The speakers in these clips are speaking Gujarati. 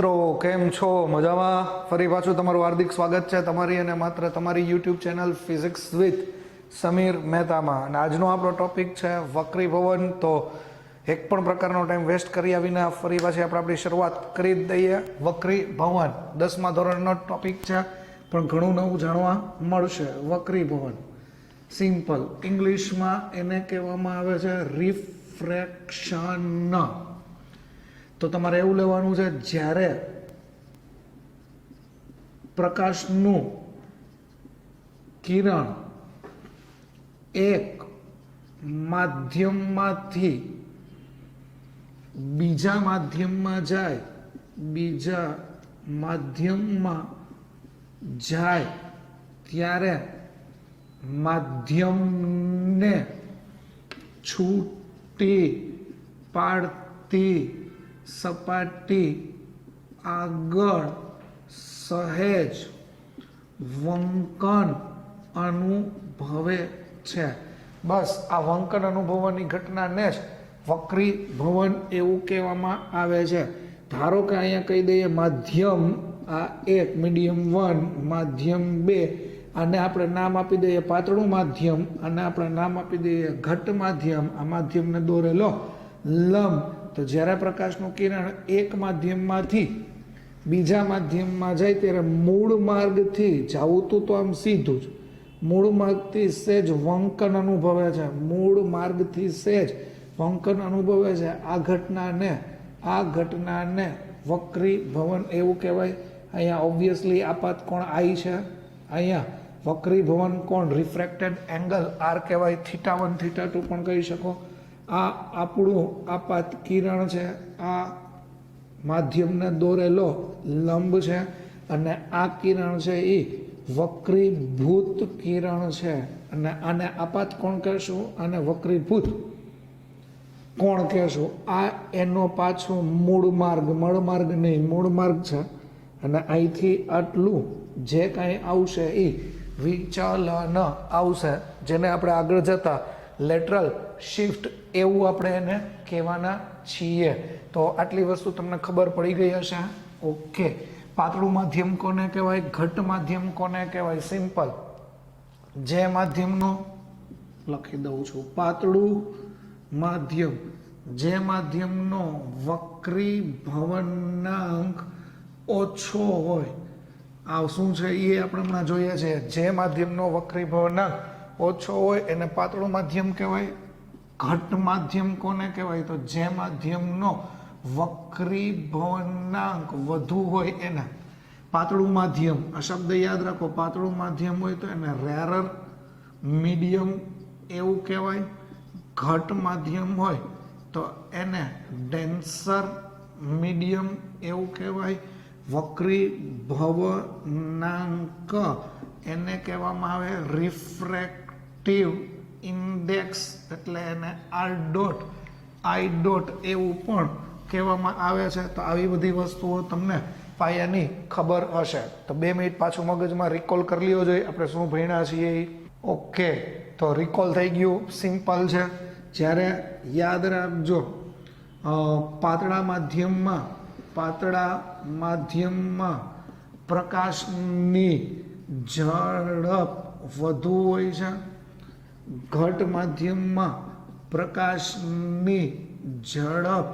મિત્રો કેમ છો? મજામાં? ફરી પાછું તમારું હાર્દિક સ્વાગત છે તમારી અને માત્ર તમારી YouTube channel physics with Samir મહેતામાં. અને આજનો આપણો ટોપિક છે વક્રીભવન. તો એક પણ પ્રકારનો ટાઈમ વેસ્ટ કર્યા વિના ફરી પાછી આપણે આપણી શરૂઆત કરી જ દઈએ. વક્રીભવન 10મા ધોરણનો ટોપિક છે, પણ ઘણું નવું જાણવા મળશે. વક્રીભવન સિમ્પલ ઇંગ્લિશમાં એને કહેવામાં આવે છે રિફ્રેક્શન. તો તમારે એવું લેવાનું છે, જ્યારે પ્રકાશનું કિરણ એક માધ્યમમાંથી બીજા માધ્યમમાં જાય ત્યારે માધ્યમને છૂટી પાડતી સપાટી આગળ સહેજ વંકન અનુભવે છે. બસ આ વંકન અનુભવવાની ઘટનાને જ વક્રીભવન એવું કહેવામાં આવે છે. ધારો કે અહીંયા કહી દઈએ માધ્યમ આ એક, મીડિયમ 1, માધ્યમ 2, આને આપણે નામ આપી દઈએ પાતળું માધ્યમ, અને આપણે નામ આપી દઈએ ઘટ્ટ માધ્યમ. આ માધ્યમને દોરેલો લંબ. તો જ્યારે પ્રકાશનું કિરણ એક માધ્યમમાંથી બીજા માધ્યમમાં જાય ત્યારે મૂળ માર્ગથી જવું તો આમ સીધું જ, મૂળ માર્ગથી સહેજ વંકન અનુભવે છે. મૂળ માર્ગથી સહેજ વંકન અનુભવે છે. આ ઘટનાને વક્રીભવન એવું કહેવાય. અહીંયા ઓબ્વિયસલી આપાત કોણ આઈ છે, અહીંયા વક્રીભવન કોણ રિફ્રેક્ટેડ એંગલ આર કહેવાય. θ1 θ2 પણ કહી શકો. આ આપણું આપાત કિરણ છે, આ માધ્યમને દોરેલો લંબ છે, અને આ કિરણ છે એ વક્રીભૂત કિરણ છે. અને આને આપાત કોણ કહેશું, આને વક્રીભૂત કોણ કહેશું. આ એનો પાછો મૂળ માર્ગ નહીં, મૂળ માર્ગ છે. અને અહીંથી આટલું જે કાંઈ આવશે એ વિચલન આવશે, જેને આપણે આગળ જતા લેટરલ શિફ્ટ એવું આપણે એને કહેવાના છીએ. તો આટલી વસ્તુ તમને ખબર પડી ગઈ હશે. ઓકે, પાતળું માધ્યમ કોને કહેવાય, ઘટ્ટ માધ્યમ કોને કહેવાય? સિમ્પલ, જે માધ્યમનો લખી દઉં છું પાતળું માધ્યમ, જે માધ્યમનો વક્રીભવનાંક ઓછો હોય. આ શું છે એ આપણે હમણાં જોઈએ છે. જે માધ્યમનો વક્રીભવનાંક ઓછો હોય એને પાતળું માધ્યમ કહેવાય. ઘટ્ટ માધ્યમ કોને કહેવાય? તો જે માધ્યમનો વક્રીભવનાંક વધુ હોય એને પાતળું માધ્યમ. આ શબ્દ યાદ રાખો, પાતળું માધ્યમ હોય તો એને રેરર મીડિયમ એવું કહેવાય. ઘટ્ટ માધ્યમ હોય તો એને ડેન્સર મીડિયમ એવું કહેવાય. વક્રીભવનાંક એને કહેવામાં આવે રિફ્રેક્ટિવ ઇન્ડેક્સ, એટલે એને આઈ ડોટ એવું પણ કહેવામાં આવે છે. તો આવી બધી વસ્તુઓ તમને પાયાની ખબર હશે. તો 2 મિનિટ પાછું મગજમાં રિકોલ કરી લ્યો જોઈએ આપણે શું ભણ્યા છીએ. ઓકે, તો રિકોલ થઈ ગયું. સિમ્પલ છે. જ્યારે યાદ રાખજો, પાતળા માધ્યમમાં પ્રકાશની ઝડપ વધુ હોય છે. ઘટ્ટ માધ્યમમાં પ્રકાશની ઝડપ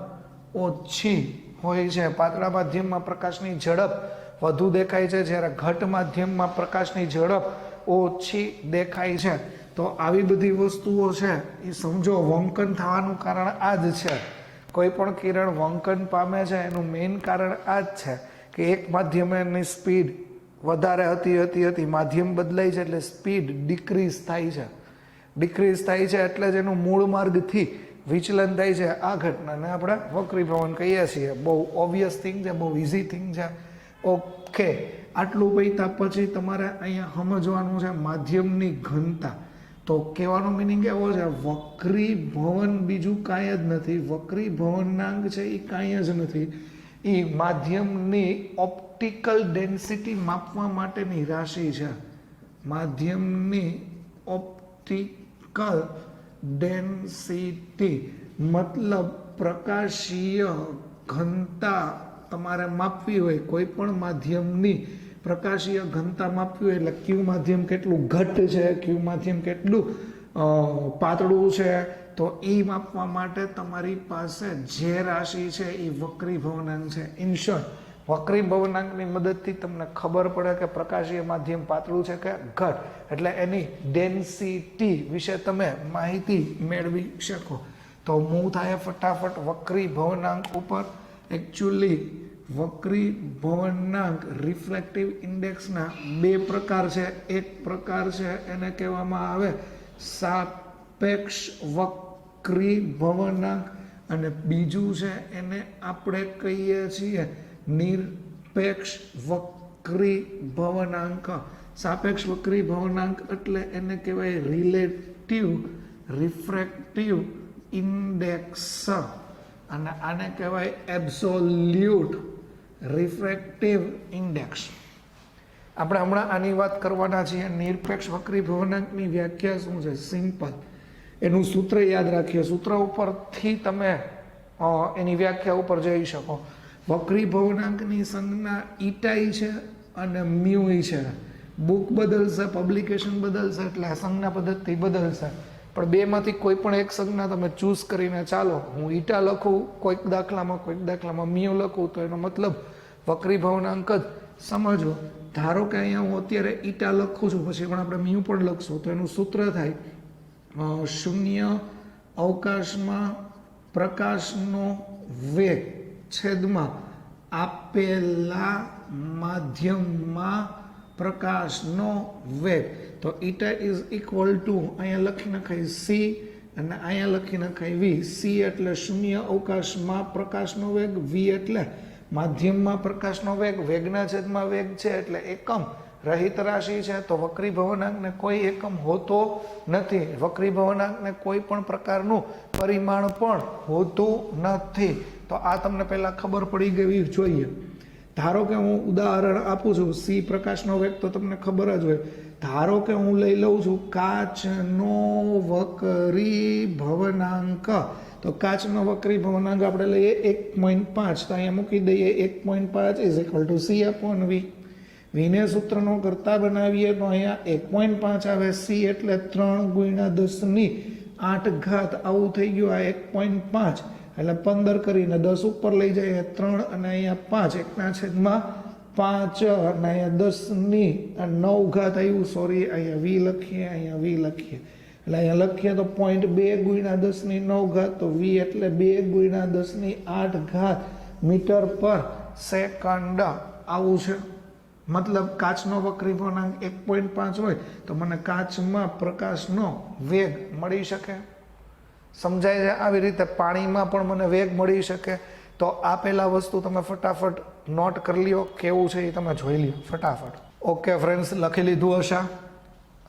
ઓછી હોય છે. પાતળા માધ્યમમાં પ્રકાશની ઝડપ વધુ દેખાય છે, જ્યારે ઘટ્ટ માધ્યમમાં પ્રકાશની ઝડપ ઓછી દેખાય છે. તો આવી બધી વસ્તુઓ છે એ સમજો. વંકન થવાનું કારણ આ જ છે. કોઈ પણ કિરણ વંકન પામે છે એનું મેઇન કારણ આ જ છે કે એક માધ્યમની સ્પીડ વધારે હતી, માધ્યમ બદલાય છે એટલે સ્પીડ ડિક્રીઝ થાય છે, એટલે જ એનું મૂળ માર્ગથી વિચલન થાય છે. આ ઘટનાને આપણે વક્રીભવન કહીએ છીએ. બહુ ઓબ્વિયસ થિંગ છે, બહુ ઇઝી થિંગ છે. ઓકે, આટલું પૈતા પછી તમારે અહીંયા સમજવાનું છે માધ્યમની ઘનતા. તો કહેવાનો મિનિંગ એવો છે, વક્રીભવન બીજું કાંઈ જ નથી. વક્રીભવનાંક છે એ કાંઈ જ નથી. એ માધ્યમની ઓપ્ટિકલ ડેન્સિટી માપવા માટેની રાશિ છે. માધ્યમની ઓપ્ટિકલ ડેન્સિટી મતલબ પ્રકાશીય ઘનતા તમારે માપવી હોય, કોઈ પણ માધ્યમની પ્રકાશીય ઘનતા માપવી હોય, એટલે ક્યુ માધ્યમ કેટલું ઘટ છે, ક્યુ માધ્યમ કેટલું પાતળું છે, તો એ માપવા માટે તમારી પાસે જે રાશિ છે એ વક્રીભવનાંક છે. ઇન શોર્ટ, વક્રીભવનાંકની મદદથી તમને ખબર પડે કે પ્રકાશીય માધ્યમ પાતળું છે કે ઘટ, એટલે એની ડેન્સિટી વિશે તમે માહિતી મેળવી શકો. તો મૂવ થાય ફટાફટ વક્રીભવનાંક ઉપર. એકચ્યુઅલી વક્રીભવનાંક રિફ્લેક્ટિવ ઇન્ડેક્સના બે પ્રકાર છે. એક પ્રકાર છે એને કહેવામાં આવે સાપેક્ષ વક્રીભવનાંક, અને બીજું છે એને આપણે કહીએ છીએ નિરપેક્ષ વક્રીભવનાંક. સાપેક્ષ વક્રીભવનાંક એટલે એને કહેવાય રિલેટિવ રિફ્રેક્ટિવ ઇન્ડેક્સ, અને આને કહેવાય એબ્સોલ્યુટ રિફ્રેક્ટિવ ઇન્ડેક્સ. આપણે હમણાં આની વાત કરવાના છીએ. નિરપેક્ષ વક્રીભવનાંકની વ્યાખ્યા શું છે? સિમ્પલ. એનું સૂત્ર યાદ રાખીએ. સૂત્ર ઉપરથી તમે એની વ્યાખ્યા ઉપર જઈ શકો. વક્રીભવનાંકની સંજ્ઞા ઈટાઈ છે અને મ્યુઈ છે. બુક બદલશે, પબ્લિકેશન બદલશે, એટલે સંજ્ઞા પદ્ધતિ બદલશે, પણ બેમાંથી કોઈ પણ એક સંજ્ઞા તમે ચૂઝ કરીને ચાલો. હું ઈટા લખું કોઈક દાખલામાં મ્યુ લખું, તો એનો મતલબ વક્રીભવનાંક જ સમજો. ધારો કે અહીંયા હું અત્યારે ઈટા લખું છું, પછી પણ આપણે મ્યુ પણ લખશું, તો એનું સૂત્ર થાય શૂન્ય અવકાશમાં પ્રકાશનો વેગ છેદમાં આપેલા માધ્યમમાં પ્રકાશનો વેગ. તો ઈટા ઇઝ ઇક્વલ ટુ અહીંયા લખી નખાય સી અને અહીંયા લખી નખાય વી. સી એટલે શૂન્ય અવકાશમાં પ્રકાશનો વેગ, વી એટલે માધ્યમમાં પ્રકાશનો વેગ. વેગના છેદમાં વેગ છે એટલે એકમ રહિત રાશિ છે, તો વક્રીભવનાંકને કોઈ એકમ હોતો નથી. વક્રીભવનાંકને કોઈ પણ પ્રકારનું પરિમાણ પણ હોતું નથી. તો આ તમને પહેલા ખબર પડી ગઈ જોઈએ. ધારો કે હું ઉદાહરણ આપું છું, સી પ્રકાશનો વેગ તો તમને ખબર જ હોય. ધારો કે હું લઈ લઉં છું કાચનો વક્રીભવનાંક, તો કાચનો વક્રીભવનાંક આપણે લઈએ 1.5, તો અહીંયા મૂકી દઈએ 1.5 is equal to C upon V. વીને સૂત્રનો કરતા બનાવીએ તો અહીંયા 1.5 આવે. સી એટલે 3×10⁸ આવું થઈ ગયું. આ 1.5 એટલે 15 કરીને 10 ઉપર લઈ જાય 3, અને અહીંયા 5, 1/5, અને અહીંયા 10⁹ આવ્યું. સોરી, અહીંયા વી લખીએ, અહીંયા વી લખીએ, એટલે અહીંયા લખીએ તો 0.2×10⁹ તો વી એટલે 2×10⁸ મીટર પર સેકન્ડ આવું છે. મતલબ કાચનો વક્રીભવનાંક 1.5 હોય તો મને કાચમાં પ્રકાશનો વેગ મળી શકે. સમજાય છે? આવી રીતે પાણીમાં પણ મને વેગ મળી શકે. તો આ પહેલા વસ્તુ તમે ફટાફટ નોટ કરી લ્યો, કેવું છે એ તમે જોઈ લ્યો ફટાફટ. ઓકે ફ્રેન્ડ્સ, લખી લીધું હશે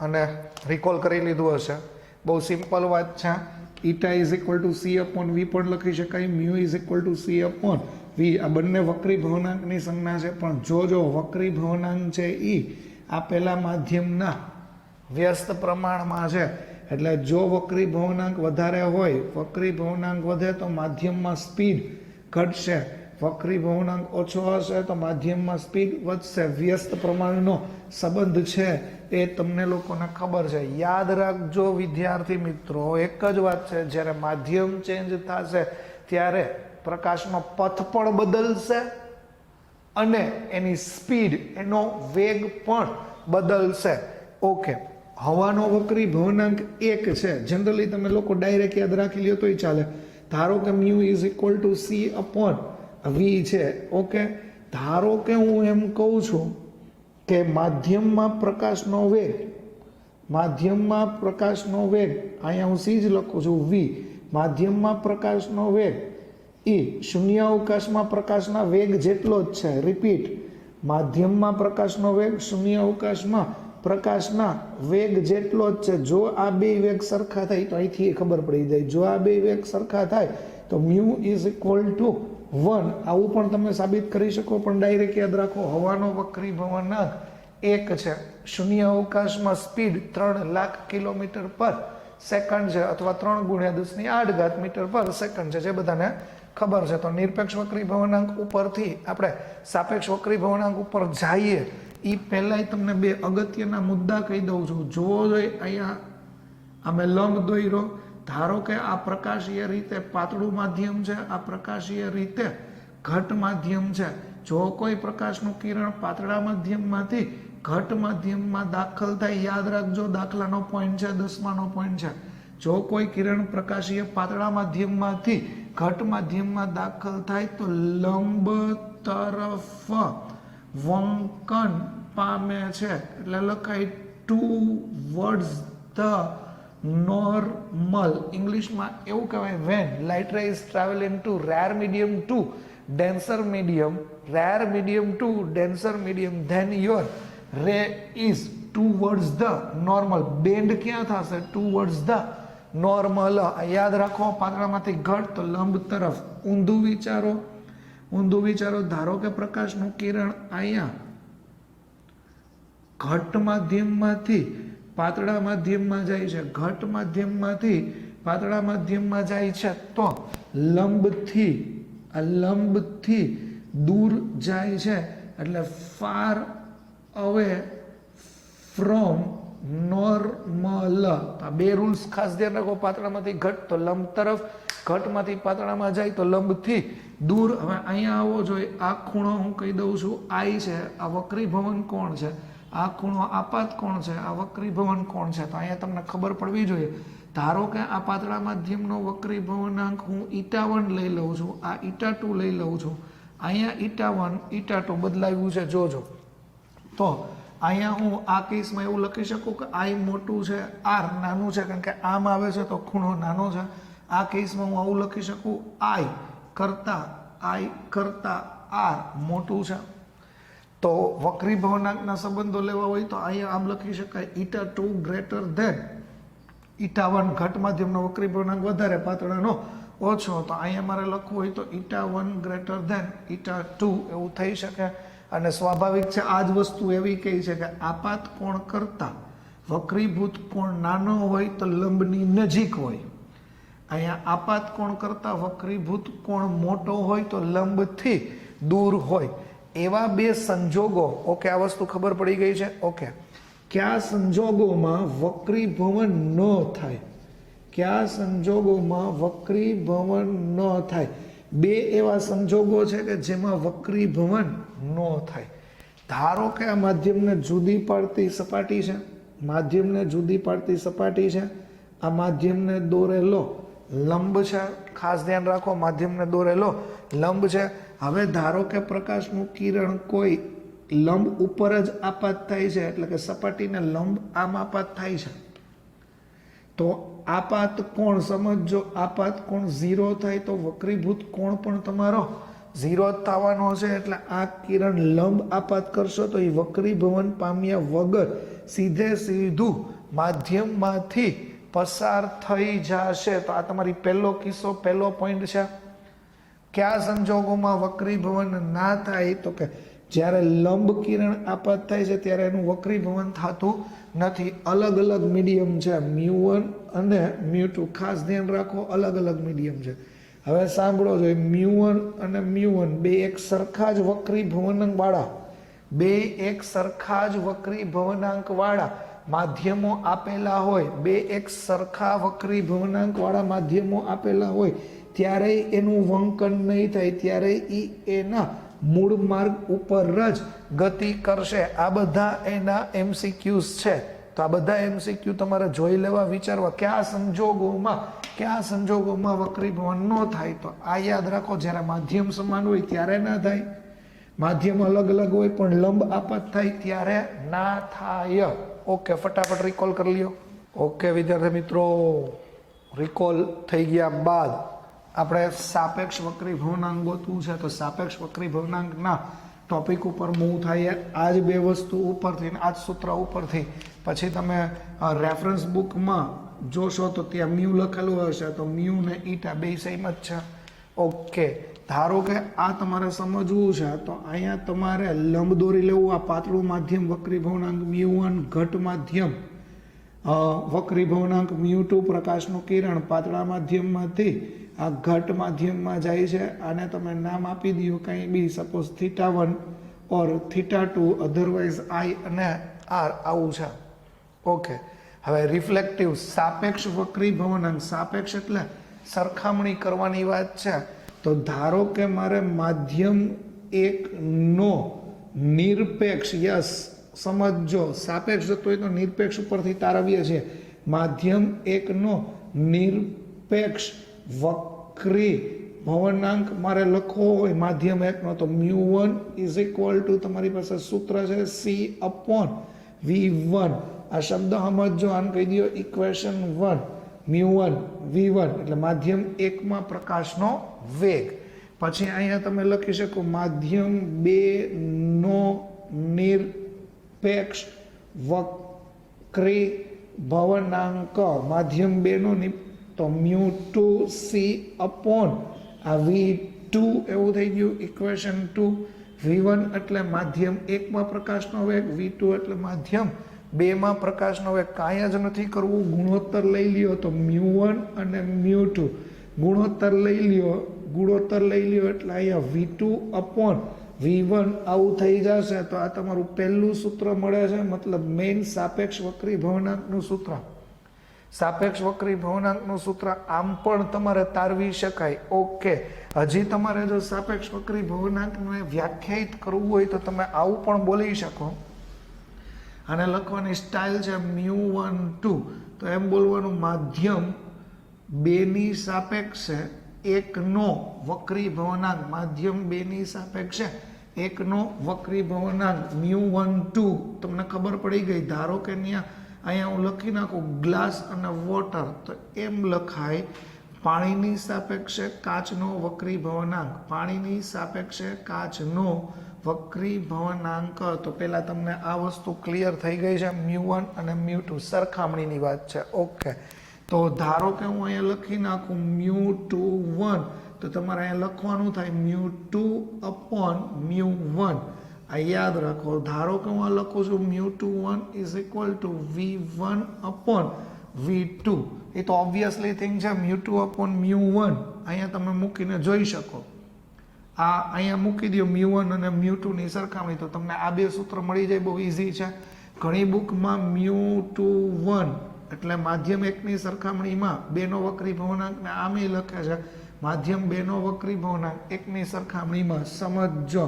અને રિકોલ કરી લીધું હશે. બહુ સિમ્પલ વાત છે. Eta is equal to C upon V પણ લખી શકાય, mu is equal to C upon V. આ બંને વક્રીભવનાંકની સંજ્ઞા છે, પણ જો વક્રીભવનાંક છે એ આપેલા માધ્યમના વ્યસ્ત પ્રમાણમાં છે. એટલે જો વક્રીભવનાંક વધારે હોય, વક્રીભવનાંક વધે તો માધ્યમમાં સ્પીડ ઘટશે, વક્રીભવનાંક ઓછો હશે તો માધ્યમમાં સ્પીડ વધશે. વ્યસ્ત પ્રમાણનો સંબંધ છે એ તમને લોકોને ખબર છે. યાદ રાખજો વિદ્યાર્થી મિત્રો, એક જ વાત છે, જ્યારે માધ્યમ ચેન્જ થશે ત્યારે પ્રકાશનો પથ પણ બદલશે અને એની સ્પીડ, એનો વેગ પણ બદલશે. ઓકે, હવાનો વક્રીભવનાંક 1 છે. જનરલી તમે લોકો ડાયરેક્ટ યાદ રાખી લ્યો તોય ચાલે. ધારો કે mu is equal to C upon V છે. ઓકે, ધારો કે હું એમ કહું છું કે માધ્યમમાં પ્રકાશનો વેગ, અહીંયા હું સી જ લખું છું, વી. માધ્યમમાં પ્રકાશનો વેગ એ શૂન્ય અવકાશમાં પ્રકાશના વેગ જેટલો જ છે. રિપીટ, માધ્યમમાં પ્રકાશનો વેગ શૂન્ય અવકાશમાં પ્રકાશના વેગ જેટલો જ છે. જો આ બે વેગ સરખા થાય તો અહીંથી ખબર પડી જાય. જો આ બે વેગ સરખા થાય તો મ્યુ ઇઝ ઇક્વલ ટુ 1. આવું પણ તમે સાબિત કરી શકો, પણ ડાયરેક્ટ યાદ રાખો, હવાનો વક્રીભવનાંક 1 છે. શૂન્ય અવકાશમાં સ્પીડ 3 લાખ કિલોમીટર પર સેકન્ડ છે, અથવા 3×10⁸ મીટર પર સેકન્ડ છે, જે બધાને ખબર છે. તો નિરપેક્ષ વક્રી ભવનાંક ઉપરથી આપણે સાપેક્ષ વક્રી ભવનાંક ઉપર જઈએ એ પહેલાંય તમને બે અગત્યના મુદ્દા કહી દઉં છું. જોવો જોઈએ અહીંયા અમે લંબ દોર્યો. ધારો કે આ પ્રકાશીય રીતે પાતળું માધ્યમ છે, આ પ્રકાશીય રીતે ઘટ માધ્યમ છે. જો કોઈ પ્રકાશનું કિરણ પાતળા માધ્યમમાંથી ઘટ માધ્યમમાં દાખલ થાય, યાદ રાખજો દાખલાનો પોઈન્ટ છે, 10માનો પોઈન્ટ છે. જો કોઈ કિરણ પ્રકાશીય પાતળા માધ્યમમાંથી ઘટ માધ્યમમાં દાખલ થાય તો લંબ તરફ વંકન પામે છે. એટલે લખાય towards the normal. ઇંગ્લિશમાં એવું કહેવાય when light ray is traveling to rare medium to denser medium, rare medium to denser medium, then your ray is towards the normal. bend ક્યાં થશે? towards the normal. યાદ રાખો પાતળામાંથી ઘટ તો લંબ તરફ. ઊંધું વિચારો, ઊંધું વિચારો. ધારો કે પ્રકાશનું કિરણ અહીંયા ઘટ માધ્યમમાંથી પાતળા માધ્યમમાં જાય છે, ઘટ માધ્યમમાંથી પાતળા માધ્યમમાં જાય છે તો લંબથી દૂર જાય છે. એટલે ફાર અવે ફ્રોમ નોર્મલ. આ બે રૂલ્સ ખાસ ધ્યાન રાખો. પાતળામાંથી ઘટ તો લંબ તરફ, ઘટમાંથી પાતળામાં જાય તો લંબથી દૂર. હવે અહીંયા આવો જોઈએ. આ ખૂણો હું કહી દઉં છું આઈ છે, આ વક્રીભવન કોણ છે, આ ખૂણો આપાત કોણ છે, આ વક્રીભવન કોણ છે. તો અહીંયા તમને ખબર પડવી જોઈએ. ધારો કે આ પાતળા માધ્યમનો વક્રીભવનાંક હું η1 લઈ લઉં છું, આ η2 લઈ લઉં છું. અહીંયા η1 η2 બદલાવ્યું છે જોજો. તો અહીંયા હું આ કેસમાં એવું લખી શકું કે આઈ મોટું છે, આર નાનું છે, કારણ કે આમ આવે છે તો ખૂણો નાનો છે. આ કેસમાં હું આવું લખી શકું આઈ કરતા આર મોટું છે. તો વક્રીભવનાંકના સંબંધો લેવા હોય તો અહીંયા આમ લખી શકાય η2 ગ્રેટર ધેન η1. ઘટ માધ્યમનો વક્રીભવનાંક વધારે, પાતળાનો ઓછો. તો અહીંયા મારે લખવું હોય તો η1 ગ્રેટર ધેન η2 એવું થઈ શકે. અને સ્વાભાવિક છે આ જ વસ્તુ એવી કહી છે કે આપાત કોણ કરતા વક્રીભૂત કોણ નાનો હોય તો લંબની નજીક હોય. અહીંયા આપાત કોણ કરતા વક્રીભૂત કોણ મોટો હોય તો લંબથી દૂર હોય. એવા બે સંજોગો. ઓકે, આ વસ્તુ ખબર પડી ગઈ છે. ઓકે, કયા સંજોગોમાં વક્રીભવન ન થાય? કયા સંજોગોમાં વક્રીભવન ન થાય? બે એવા સંજોગો છે કે જેમાં વક્રીભવન ન થાય. ધારો કે આ માધ્યમને જુદી પાડતી સપાટી છે, માધ્યમને જુદી પાડતી સપાટી છે. આ માધ્યમને દોરેલો લંબ છે. ખાસ ધ્યાન રાખો, માધ્યમને દોરેલો લંબ છે. હવે ધારો કે પ્રકાશનું કિરણ કોઈ લંબ ઉપર જ આપાત થાય છે, એટલે કે સપાટીને લંબ આમ આપાત થાય છે. તો આપાત કોણ સમજો, આપાત કોણ 0 થાય તો વક્રીભૂત કોણ પણ તમારો 0 જ થવાનો છે. એટલે આ કિરણ લંબ આપાત કરશો તો એ વક્રીભવન પામ્યા વગર સીધું માધ્યમમાંથી પસાર થઈ જશે. તો આ તમારી પહેલો કિસ્સો, પહેલો પોઈન્ટ છે. કયા સંજોગોમાં વક્રીભવન ના થાય? તો કે જ્યારે લંબ કિરણ આપાત થાય છે ત્યારે એનું વક્રીભવન થતું નથી. અલગ અલગ મીડિયમ છે, μ1 અને μ2. ખાસ ધ્યાન રાખો, અલગ અલગ મીડિયમ છે. હવે સાંભળો જોઈએ, μ1 અને μ1 બે એક સરખા જ વક્રીભવનાંક વાળા, બે એક સરખા જ વક્રીભવનાંક વાળા માધ્યમો આપેલા હોય, બે એક સરખા વક્રીભવનાંક વાળા માધ્યમો આપેલા હોય ત્યારે એનું વંકન નહીં થાય, ત્યારે એના મૂળ માર્ગ ઉપર જ ગતિ કરશે. આ બધા એના MCQs છે. તો આ બધા MCQ તમારે જોઈ લેવા, વિચારવા કયા સંજોગોમાં વક્રીભવન ન થાય. તો આ યાદ રાખો, જ્યારે માધ્યમ સમાન હોય ત્યારે ના થાય, માધ્યમ અલગ અલગ હોય પણ લંબ આપાત થાય ત્યારે ના થાય. ઓકે, ફટાફટ રિકોલ કરી લ્યો. ઓકે વિદ્યાર્થી મિત્રો, રિકોલ થઈ ગયા બાદ આપણે સાપેક્ષ વક્રીભવનાંક ગોતવું છે. તો સાપેક્ષ વક્રીભવનાંકના ટોપિક ઉપર મૂવ થાય. આ જ બે વસ્તુ ઉપરથી, આ જ સૂત્ર ઉપરથી પછી તમે રેફરન્સ બુકમાં જોશો તો ત્યાં મ્યુ લખેલું હશે, તો મ્યુ ને ઈટા બે સેમ જ છે. ઓકે, ધારો કે આ તમારે સમજવું છે તો અહીંયા તમારે લંબ દોરી લેવું. આ પાતળું માધ્યમ વક્રીભવનાંક μ1, ઘટ માધ્યમ વક્રીભવનાંક μ2, પ્રકાશનું કિરણ પાતળા માધ્યમમાંથી આ ઘટ માધ્યમમાં જાય છે. આને તમે નામ આપી દો કંઈ બી, સપોઝ θ1 ઓર θ2, અધરવાઇઝ આઈ અને આર આવું છે. ઓકે, હવે રિફ્લેક્ટિવ સાપેક્ષ વક્રી ભવનાંક. સાપેક્ષ એટલે સરખામણી કરવાની વાત છે. તો ધારો કે મારે માધ્યમ એકનો નિરપેક્ષ, યસ સમજો, સાપેક્ષ જતો હોય તો નિરપેક્ષ ઉપરથી તારવીએ છીએ. માધ્યમ એકનો નિરપેક્ષ વક્રી ભવનાંક મારે લખવો હોય માધ્યમ એકનો, તો μ1 ઇઝ ઇક્વલ ટુ, તમારી પાસે સૂત્ર છે C/V1. આ શબ્દ સમજો, આને કહી દો ઇક્વેશન 1. μ1 V1 એટલે માધ્યમ એકમાં પ્રકાશનો વેગ. પછી અહીંયા તમે લખી શકો માધ્યમ 2 નો નિરપેક્ષ વક્રી ભવનાંક. માધ્યમ 2 નો તો μ2 C/V2 એવું થઈ ગયું ઇક્વેશન 2. V1 એટલે માધ્યમ એકમાં પ્રકાશનો વેગ, V2 એટલે માધ્યમ 2 માં પ્રકાશનો વેગ. કાંઈ જ નથી કરવું, ગુણોત્તર લઈ લ્યો. તો μ1 અને μ2 ગુણોત્તર લઈ લ્યો એટલે અહીંયા V2/V1 આવું થઈ જશે. તો આ તમારું પહેલું સૂત્ર મળે છે, મતલબ મેઇન સાપેક્ષ વક્રી ભવનાંકનું સૂત્ર. સાપેક્ષ વક્રી ભવનાંકનું સૂત્ર આમ પણ તમારે તારવી શકાય. ઓકે, હજી તમારે જો સાપેક્ષ વક્રી ભવનાંકને વ્યાખ્યાયિત કરવું હોય તો તમે આવું પણ બોલી શકો. આને લખવાની સ્ટાઇલ છે μ12, તો એમ બોલવાનું માધ્યમ 2 ની સાપેક્ષે એકનો વક્રી ભવનાંક. માધ્યમ 2 ની સાપેક્ષે એકનો વક્રી ભવનાંક μ12. તમને ખબર પડી ગઈ. ધારો કે અહીંયા હું લખી નાખું ગ્લાસ અને વોટર, તો એમ લખાય પાણીની સાપેક્ષે કાચનો વક્રી ભવનાંક. પાણીની સાપેક્ષે કાચનો વક્રી ભવનાંક. તો પહેલાં તમને આ વસ્તુ ક્લિયર થઈ ગઈ છે. μ1 અને μ2 સરખામણીની વાત છે. ઓકે, તો ધારો કે હું અહીંયા લખી નાખું μ21, તો તમારે અહીંયા લખવાનું થાય μ2/μ1. આ યાદ રાખો. ધારો કે હું આ લખું છું μ21 ઇઝ ઇક્વલ ટુ V1/V2. એ તો ઓબ્વિયસલી થિંગ છે. μ2/μ1 અહીંયા તમે મૂકીને જોઈ શકો. આ અહીંયા મૂકી દો μ1 અને μ2 ની સરખામણી, તો તમને આ બે સૂત્ર મળી જાય. બહુ ઇઝી છે. ઘણી બુકમાં μ21 એટલે માધ્યમ એકની સરખામણીમાં 2 નો વક્રી ભવનાંકને આમે લખે છે માધ્યમ 2 નો વક્રી ભવનાંક એકની સરખામણીમાં. સમજો,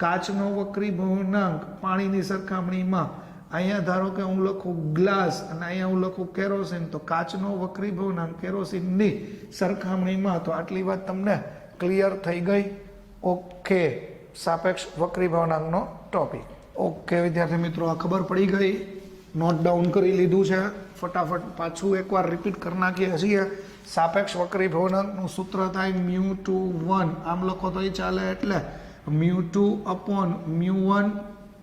કાચનો વક્રી ભવનાંક પાણીની સરખામણીમાં. અહીંયા ધારો કે હું લખું ગ્લાસ અને અહીંયા હું લખું કેરોસીન, તો કાચનો વક્રી ભવનાંક કેરોસીનની સરખામણીમાં. તો આટલી વાત તમને ક્લિયર થઈ ગઈ. ઓકે, સાપેક્ષ વક્રી ભવનાંકનો ટોપિક. ઓકે વિદ્યાર્થી મિત્રો, આ ખબર પડી ગઈ, નોટ ડાઉન કરી લીધું છે. ફટાફટ પાછું એકવાર રિપીટ કરી નાખીએ છીએ. સાપેક્ષ વક્રી ભવનાંકનું સૂત્ર થાય μ21. આમ લખો તો એ ચાલે, એટલે μ2/μ1.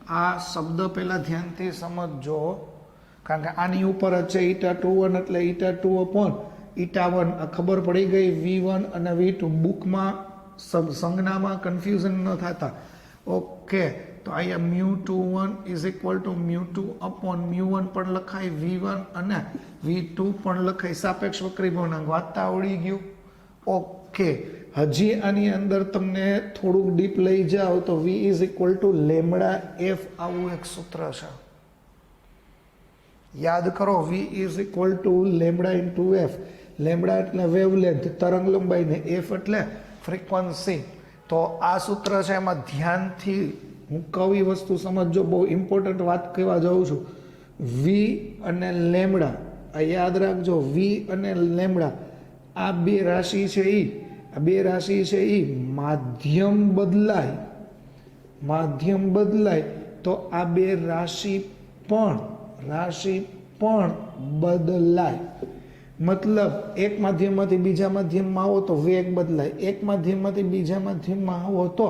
આ શબ્દ પહેલાં ધ્યાનથી સમજો, કારણ કે આની ઉપર જ છે η21 એટલે η2/η1. આ ખબર પડી ગઈ. V1 અને V2 બુકમાં સંજ્ઞામાં કન્ફ્યુઝન ન થતા. ઓકે, તો અહીંયા μ21 ઇઝ ઇક્વલ ટુ μ2/μ1 પણ લખાય, V1 અને V2 પણ લખાય. સાપેક્ષ વક્રી ભવનાંક વાંચતા આવડી ગયું. ઓકે, હજી આની અંદર તમને થોડુંક ડીપ લઈ જાઓ તો V is equal two λF આવું એક સૂત્ર છે. યાદ કરો, V is equal two λ/f. Lambda એટલે વેવલેન્થ, તરંગ લંબાઈ, ને F એટલે ફ્રીક્વન્સી. તો આ સૂત્ર છે, એમાં ધ્યાનથી હું કવી વસ્તુ સમજો. બહુ ઇમ્પોર્ટન્ટ વાત કહેવા જાઉં છું. V અને લેમ્બડા આ યાદ રાખજો. V અને લેમ્બડા આ બે રાશિ છે. આ બે રાશિ છે એ માધ્યમ બદલાય તો આ બે રાશિ પણ બદલાય. મતલબ એક માધ્યમમાંથી બીજા માધ્યમમાં આવો તો વેગ બદલાય, એક માધ્યમમાંથી બીજા માધ્યમમાં આવો તો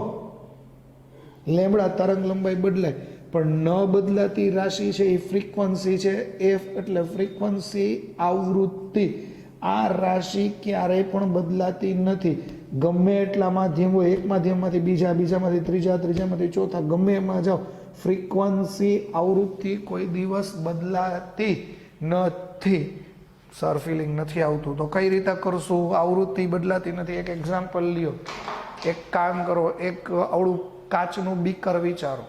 લેમ્બડા તરંગ લંબાઈ બદલાય. પણ ન બદલાતી રાશિ છે એ ફ્રીક્વન્સી છે. F એટલે ફ્રીક્વન્સી, આવૃત્તિ. આ રાશિ ક્યારેય પણ બદલાતી નથી. ગમે એટલા માધ્યમ હોય, એક માધ્યમમાંથી બીજા, બીજામાંથી ત્રીજા, ત્રીજામાંથી ચોથા, ગમે એમાં જાઓ, ફ્રીક્વન્સી આવૃત્તિ કોઈ દિવસ બદલાતી નથી. સર ફિલિંગ નથી આવતું. તો કઈ રીતે કરશું? આવૃત્તિ બદલાતી નથી. એક એક્ઝામ્પલ લ્યો, એક કામ કરો, એક આવડું કાચનું બીકર વિચારો,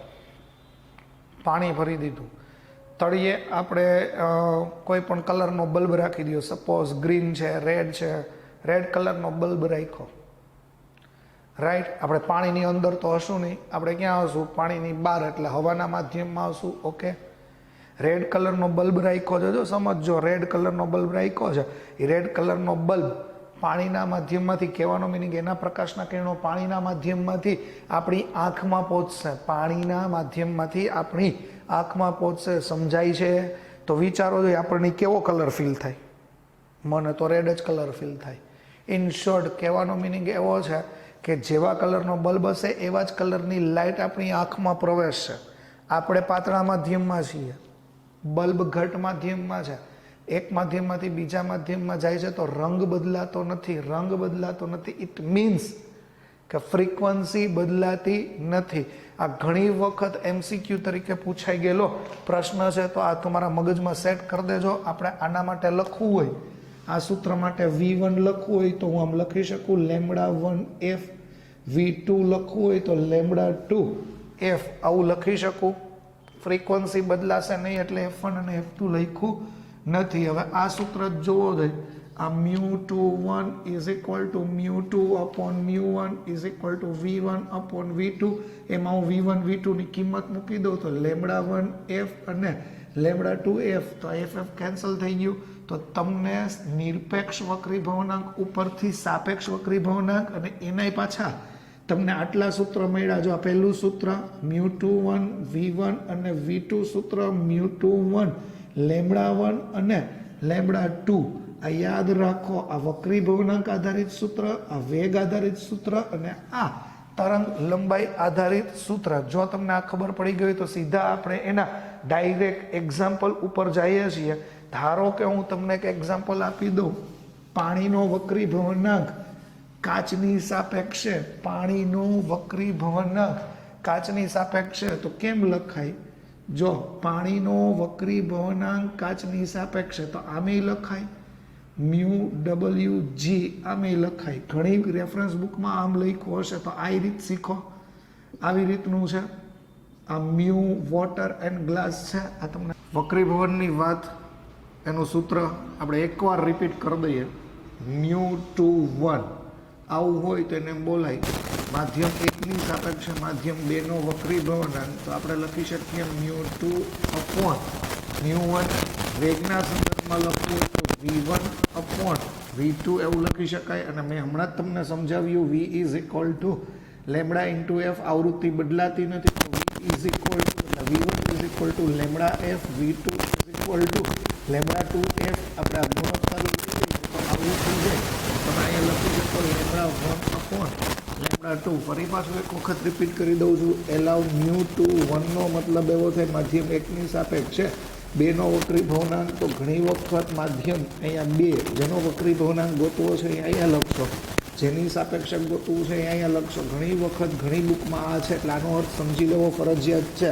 પાણી ભરી દીધું, તળિયે આપણે કોઈ પણ કલરનો બલ્બ રાખી દો, સપોઝ ગ્રીન છે, રેડ કલરનો બલ્બ રાખ્યો, રાઈટ. આપણે પાણીની અંદર તો હશું નહીં, આપણે ક્યાં હશું? પાણીની બહાર, એટલે હવાના માધ્યમમાં હશું. ઓકે, રેડ કલરનો બલ્બ રાખ્યો છે, જો સમજો, રેડ કલરનો બલ્બ રાખ્યો છે. એ રેડ કલરનો બલ્બ પાણીના માધ્યમમાંથી, કહેવાનો મિનિંગ એના પ્રકાશના કિરણો પાણીના માધ્યમમાંથી આપણી આંખમાં પહોંચશે, પાણીના માધ્યમમાંથી આપણી આંખમાં પહોંચશે. સમજાય છે? તો વિચારો જોઈએ આપણને કેવો કલર ફીલ થાય? મને તો રેડ જ કલર ફીલ થાય. ઇન શોર્ટ, કહેવાનો મિનિંગ એવો છે કે જેવા કલરનો બલ્બ હશે એવા જ કલરની લાઇટ આપણી આંખમાં પ્રવેશશે. આપણે પાતળા માધ્યમમાં છીએ, બલ્બ ઘટ માધ્યમમાં છે. એક માધ્યમમાંથી બીજા માધ્યમમાં જાય છે તો રંગ બદલાતો નથી. રંગ બદલાતો નથી, ઇટ મીન્સ કે ફ્રીક્વન્સી બદલાતી નથી. આ ઘણી વખત MCQ તરીકે પૂછાઈ ગયેલો પ્રશ્ન છે, તો આ તમારા મગજમાં સેટ કરી દેજો. આપણે આના માટે લખવું હોય, આ સૂત્ર માટે V1 લખવું હોય તો હું આમ લખી શકું, λ1F. V2 લખવું હોય તો λ2F, આવું લખી શકું. ફ્રીક્વન્સી બદલાશે નહીં એટલે F1 અને F2 લખ્યું નથી. હવે આ સૂત્ર જોવો જોઈએ, આ μ21 is equal to μ2 upon μ1 is equal to V1 upon V2. એમાં હું V1 V2 ની કિંમત મૂકી દઉં તો λ1F અને λ2F, તો FF કેન્સલ થઈ ગયું. તો તમને નિરપેક્ષ વક્રી ભવનાંક ઉપરથી સાપેક્ષ વક્રી ભવનાંક અને એનાય પાછા તમને આટલા સૂત્ર મળ્યા. જો આ પહેલું સૂત્ર μ21 V1 અને V2 સૂત્ર μ21 λ1 અને λ2. આ યાદ રાખો, આ વક્રી ભવનાંક આધારિત સૂત્ર, આ વેગ આધારિત સૂત્ર અને આ તરંગ લંબાઈ આધારિત સૂત્ર. જો તમને આ ખબર પડી ગઈ તો સીધા આપણે એના ડાયરેક્ટ એક્ઝામ્પલ ઉપર જઈએ છીએ. ધારો કે હું તમને એક એક્ઝામ્પલ આપી દઉં, પાણીનો વક્રી ભવનાંક કાચની સાપેક્ષે, પાણીનો વક્રી ભવનાંક કાચની સાપેક્ષે તો કેમ લખાય? જો પાણીનો વક્રી ભવનાંક કાચની સાપેક્ષે તો આમે લખાય μWg, આમે લખાય. ઘણી રેફરન્સ બુકમાં આમ લખ્યું હશે તો આ રીત શીખો. આવી રીતનું છે. આ મ્યુ વોટર એન્ડ ગ્લાસ છે. આ તમને વક્રી ભવનની વાત, એનું સૂત્ર આપણે એકવાર રિપીટ કરી દઈએ. μ21 આવું હોય તો એને બોલાય માધ્યમ 1 ની સાપેક્ષે માધ્યમ 2 નો વક્રી ભવનાંક. તો આપણે લખી શકીએ μ2 અપોન μ1. વેગના સંદર્ભમાં લખવું તો V1 અપોન V2 એવું લખી શકાય. અને મેં હમણાં જ તમને સમજાવ્યું, V is equal two λ×F. આવૃત્તિ બદલાતી નથી તો V is equal to V1 is equal two λF, V2 is equal two λ2F. આપણે આ ગુણોત્તર તો આવૃત્તિ છે તમે અહીંયા લખી શકો λ1 અપોન λ2. ફરી પાછું એક વખત રિપીટ કરી દઉં છું. એલાવ μ21 નો મતલબ એવો થાય માધ્યમ 1 ની સાપેક્ષે 2 નો વક્રી ભવનાંક. તો ઘણી વખત માધ્યમ અહીંયા 2 જેનો વક્રી ભવનાંક ગોતવો છે એ અહીંયા લખશો, જેની સાપેક્ષે ગોતવું છે એ અહીંયા લખશો. ઘણી વખત ઘણી બુકમાં આ છે એટલે આનો અર્થ સમજી લેવો ફરજિયાત છે.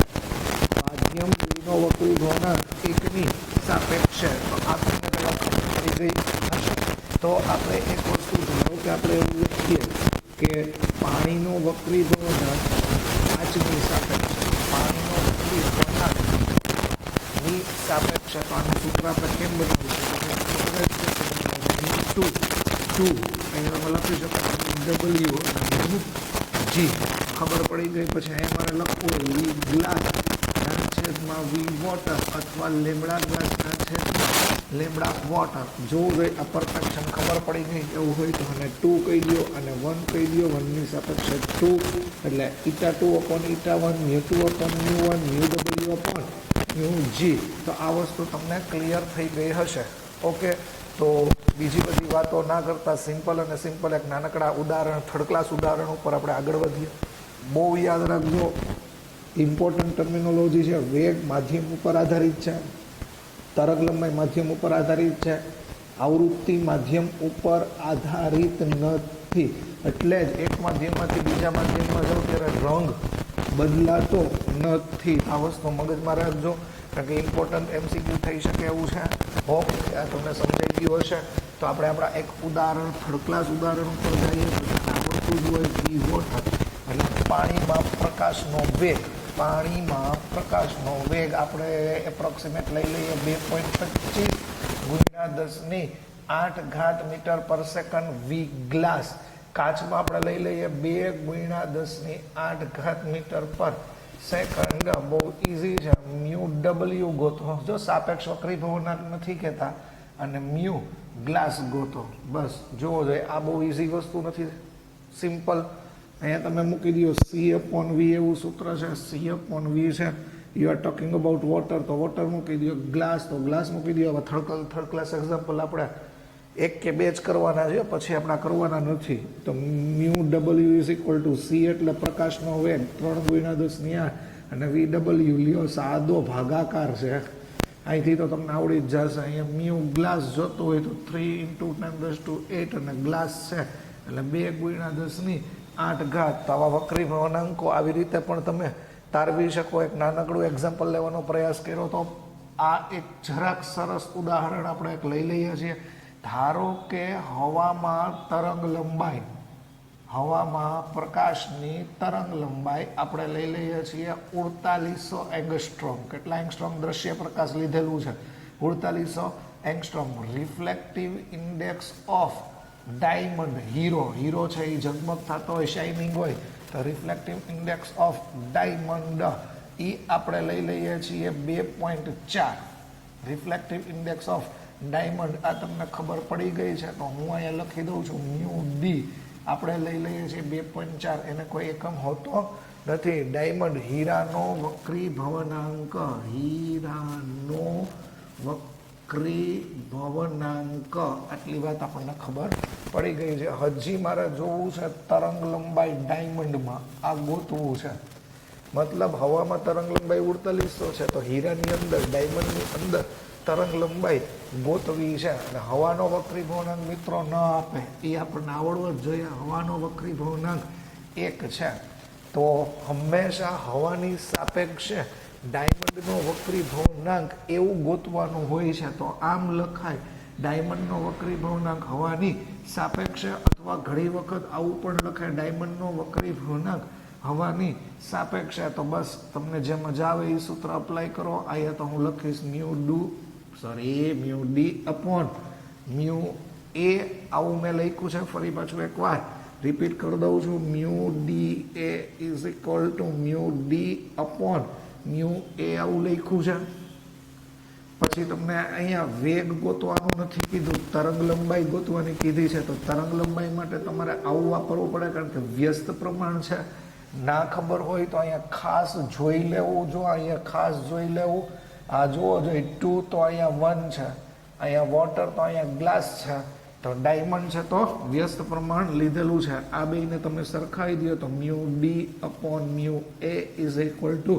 માધ્યમ 2 નો વક્રી ભવનાંક 1 ની સાપેક્ષે, તો આ તમને પહેલાં પડી ગઈ હશે. તો આપણે એક વસ્તુ ધારો કે આપણે એવું લખીએ કે પાણીનો વક્રી ભવનાંક કાચની સાપેક્ષે, પાણીનો વક્રી ભવનાંક ની સાપેક્ષે. તો આનું સૂત્ર આપણે કેમ બનાવીશું? અહીંયા તમે લખી શકો WG. ખબર પડી ગઈ. પછી અહીંયા મારે લખવું V ગ્લાસ ના છેદમાં V વોટર અથવા લેમડા ગ્લાસના છેદમાં લેમડા વોટર. જોવું જોઈએ આ પરફેક્શન ખબર પડી ગઈ એવું હોય તો મને 2 કહી દો અને 1 કહી દો. 1 ની સાપેક્ષે 2 એટલે η2 upon η1, μ2 upon μ1, μW upon μg. તો આ વસ્તુ તમને ક્લિયર થઈ ગઈ હશે. ઓકે, તો બીજી બધી વાતો ના કરતા સિમ્પલ અને સિમ્પલ એક નાનકડા ઉદાહરણ, થર્ડ ક્લાસ ઉદાહરણ ઉપર આપણે આગળ વધીએ. બહુ યાદ રાખજો, ઇમ્પોર્ટન્ટ ટર્મિનોલોજી છે. વેગ માધ્યમ ઉપર આધારિત છે, તરંગ લંબાઈ માધ્યમ ઉપર આધારિત છે, આવૃત્તિ માધ્યમ ઉપર આધારિત નથી. એટલે જ એક માધ્યમમાંથી બીજા માધ્યમમાં જાઓ ત્યારે રંગ બદલાતો નથી. આ વસ્તુ મગજમાં રાખજો, કારણ કે ઇમ્પોર્ટન્ટ MCQ થઈ શકે એવું છે. હોપ આ તમને સમજાઈ ગયું હશે. તો આપણે આપણા એક ઉદાહરણ, થર્ડ ક્લાસ ઉદાહરણ ઉપર જઈએ. આવડતું જ હોય વી વોટર, એટલે પાણીમાં પ્રકાશનો વેગ. પાણીમાં પ્રકાશનો વેગ આપણે એપ્રોક્સિમેટ લઈ લઈએ 2.25 ગુણ્યા 10⁸ મીટર પર સેકન્ડ વી ગ્લાસ. કાચમાં આપણે લઈ લઈએ 2 ગુણ્યા 10⁸ મીટર પર સેકન્ડ. બહુ ઇઝી છે. મ્યુ ડબલ્યુ ગોતો. જો સાપેક્ષ વક્રીભવનાંક નથી કહેતા, અને મ્યુ ગ્લાસ ગોતો. બસ જોવો જોઈએ, આ બહુ ઇઝી વસ્તુ નથી, સિમ્પલ. અહીંયા તમે મૂકી દો C/V એવું સૂત્ર છે. C/V છે. You are talking about water, તો વોટર મૂકી દો. ગ્લાસ, તો ગ્લાસ મૂકી દો. હવે થર્ડ ક્લાસ એક્ઝામ્પલ આપણે 1 કે 2 જ કરવાના છે, પછી આપણા કરવાના નથી. તો mu W is equal two C એટલે પ્રકાશનો વેગ 3 ગુણ્યા 10⁸, અને VW લ્યો સાદો ભાગાકાર છે. અહીંથી તો તમને આવડી જ જશે. અહીંયા મ્યુ ગ્લાસ જોતો હોય તો 3 × 10⁸ અને ગ્લાસ છે એટલે 2 ગુણ્યા 10⁸. તો આવા વક્રીભવનાંકો આવી રીતે પણ તમે તારવી શકો. એક નાનકડું એક્ઝામ્પલ લેવાનો પ્રયાસ કર્યો તો આ એક જરાક સરસ ઉદાહરણ આપણે એક લઈ લઈએ છીએ. ધારો કે હવામાં તરંગ લંબાઈ, હવામાં પ્રકાશની તરંગ લંબાઈ આપણે લઈ લઈએ છીએ 4800 એંગસ્ટ્રોમ. કેટલા એંગસ્ટ્રોમ દ્રશ્ય પ્રકાશ લીધેલું છે? 4800 angstrom. Reflective index of diamond, hero છે એ ઝગમગ થતો હોય, શાઇનિંગ હોય, તો રિફ્લેક્ટિવ ઇન્ડેક્સ ઓફ ડાયમંડ એ આપણે લઈ લઈએ છીએ 2.4. રિફ્લેક્ટિવ ઇન્ડેક્સ ઓફ ડાયમંડ આ તમને ખબર પડી ગઈ છે, તો હું અહીંયા લખી દઉં છું મ્યુ ડી આપણે લઈ લઈએ છીએ 2.4. એને કોઈ એકમ હોતો નથી. ડાયમંડ હીરાનો વક્રીભવનાંક, હીરાનો વક્રીભવનાંક, આટલી વાત આપણને ખબર પડી ગઈ છે. હજી મારે જોવું છે તરંગ લંબાઈ ડાયમંડમાં, આ ગોતવું છે. મતલબ હવામાં તરંગ લંબાઈ 4800 છે, તો હીરાની અંદર, ડાયમંડની અંદર તરંગ લંબાઈ ગોતવી છે. અને હવાનો વક્રીભવનાંક મિત્રો ન આપે એ આપણને આવડવો જ જોઈએ. હવાનો વક્રીભવનાંક 1 છે, તો હંમેશા હવાની સાપેક્ષે ડાયમંડનો વક્રીભવનાંક એવું ગોતવાનું હોય છે. તો આમ લખાય ડાયમંડનો વક્રીભવનાંક હવાની સાપેક્ષે, અથવા ઘણી વખત આવું પણ લખાય ડાયમંડનો વક્રીભવનાંક હવાની સાપેક્ષે. તો બસ તમને જે મજા આવે એ સૂત્ર અપ્લાય કરો. અહીંયા તો હું લખીશ mu D upon mu A, આવું મેં લખ્યું છે. ફરી પાછું એકવાર રિપીટ કરી દઉં છું. Mu D A is equal to mu D upon mu A, આવું લખ્યું છે. પછી તમને અહીંયા વેગ ગોતવાનું નથી કીધું, તરંગ લંબાઈ ગોતવાની કીધી છે. તો તરંગ લંબાઈ માટે તમારે આવું વાપરવું પડે, કારણ કે વ્યસ્ત પ્રમાણ છે. ના ખબર હોય તો અહીંયા ખાસ જોઈ લેવું. જો અહીંયા ખાસ જોઈ લેવું. આ જુઓ જોઈએ 2 તો અહીંયા 1 છે, અહીંયા વોટર તો અહીંયા ગ્લાસ છે, તો ડાયમંડ છે તો વ્યસ્ત પ્રમાણ લીધેલું છે. આ બેને તમે સરખાવી દો તો mu D upon mu A is equal two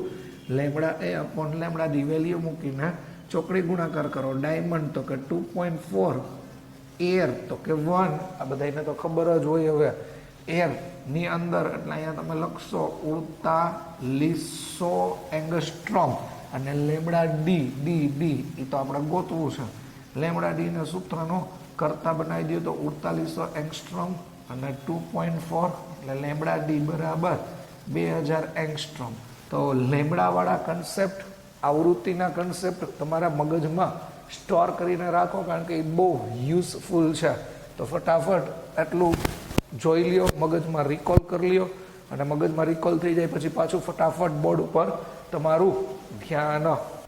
lambda A upon lambda D. Value મૂકીને ચોકડી ગુણાકાર કરો. ડાયમંડ તો કે 2.4, એર તો કે 1, આ બધાને તો ખબર જ હોય. હવે એરની અંદર એટલે અહીંયા તમે લખશો 4800 એંગસ્ટ્રોમ, અને લેમડા ડી એ તો આપણે ગોતવું છે. લેમડા ડીને સૂત્રનો કરતા બનાવી દો તો 4800 એંગસ્ટ્રોમ અને 2.4 એટલે લેમડા ડી બરાબર 2000 એંગસ્ટ્રોમ. તો લેમડાવાળા કન્સેપ્ટ, આવૃત્તિના કન્સેપ્ટ તમારા મગજમાં સ્ટોર કરીને રાખો, કારણ કે એ બહુ યુઝફુલ છે. તો ફટાફટ એટલું જોઈ લ્યો, મગજમાં રિકોલ કરી લ્યો, અને મગજમાં રિકોલ થઈ જાય પછી પાછું ફટાફટ બોર્ડ ઉપર તમારું ધ્યાન.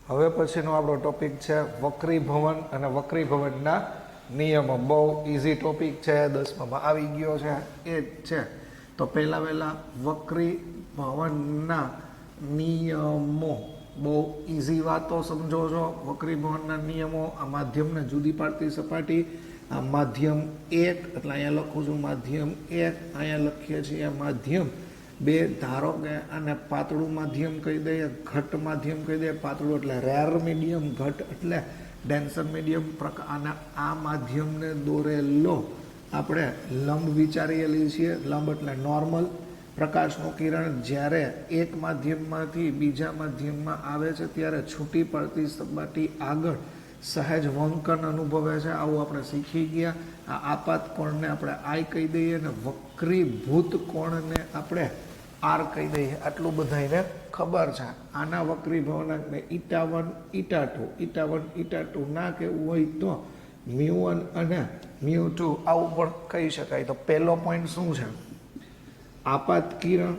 હવે પછીનો આપણો ટોપિક છે વક્રીભવન અને વક્રીભવનના નિયમો. બહુ ઇઝી ટોપિક છે, 10માં આવી ગયો છે, એ જ છે. તો પહેલાં વક્રીભવનના નિયમો, બહુ ઇઝી વાતો સમજો છો. વક્રીભવનના નિયમો, આ માધ્યમને જુદી પાડતી સપાટી, આ માધ્યમ 1 એટલે અહીંયા લખું છું માધ્યમ 1, અહીંયા લખીએ છીએ માધ્યમ 2. ધારો કે આને પાતળું માધ્યમ કહી દઈએ, ઘટ માધ્યમ કહી દઈએ. પાતળું એટલે રેર મીડિયમ, ઘટ એટલે ડેન્સર મીડિયમ. અને આ માધ્યમને દોરેલો આપણે લંબ વિચારીએલી છીએ. લંબ એટલે નોર્મલ. પ્રકાશનું કિરણ જ્યારે એક માધ્યમમાંથી બીજા માધ્યમમાં આવે છે ત્યારે છૂટી પડતી સપાટી આગળ સહેજ વંકન અનુભવે છે. આવું આપણે શીખી ગયા. આ આપાત કોણને આપણે આઈ કહી દઈએ અને વક્રીભૂત કોણને આપણે આર કહી દઈએ. આટલું બધાને ખબર છે. આના વક્રીભવનાંકને 𝜃1 𝜃2 𝜃1 𝜃2 ના કહેવું હોય તો 𝜇1 અને 𝜇2 આવું પણ કહી શકાય. તો પહેલો પોઈન્ટ શું છે? આપાત કિરણ,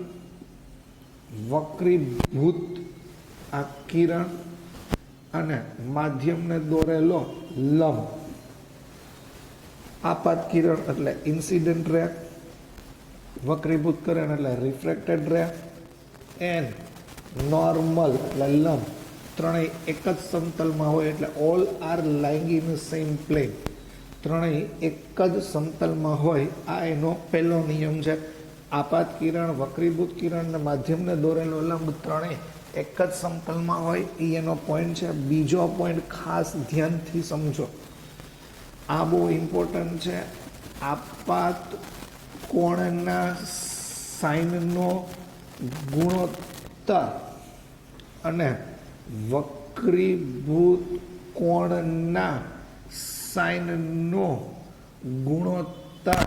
વક્રીભૂત આ કિરણ અને માધ્યમને દોરેલો લંબ. આપાત કિરણ એટલે ઇન્સિડન્ટ રે, વક્રીભૂત કિરણ એટલે રિફ્રેક્ટેડ રે, એન્ડ નોર્મલ એટલે લંબ. ત્રણેય એક જ સમતલમાં હોય એટલે all are lying in same plane. ત્રણેય એક જ સમતલમાં હોય આ એનો પહેલો નિયમ છે. આપાત કિરણ, વક્રીભૂત કિરણ અને માધ્યમને દોરેલો લંબ ત્રણેય એક જ સમતલમાં હોય એ એનો પોઈન્ટ છે. બીજો પોઈન્ટ ખાસ ધ્યાનથી સમજો, આ બહુ ઇમ્પોર્ટન્ટ છે. આપાત કોણના સાઇનનો ગુણોત્તર અને વક્રીભૂત કોણના સાઇનનો ગુણોત્તર,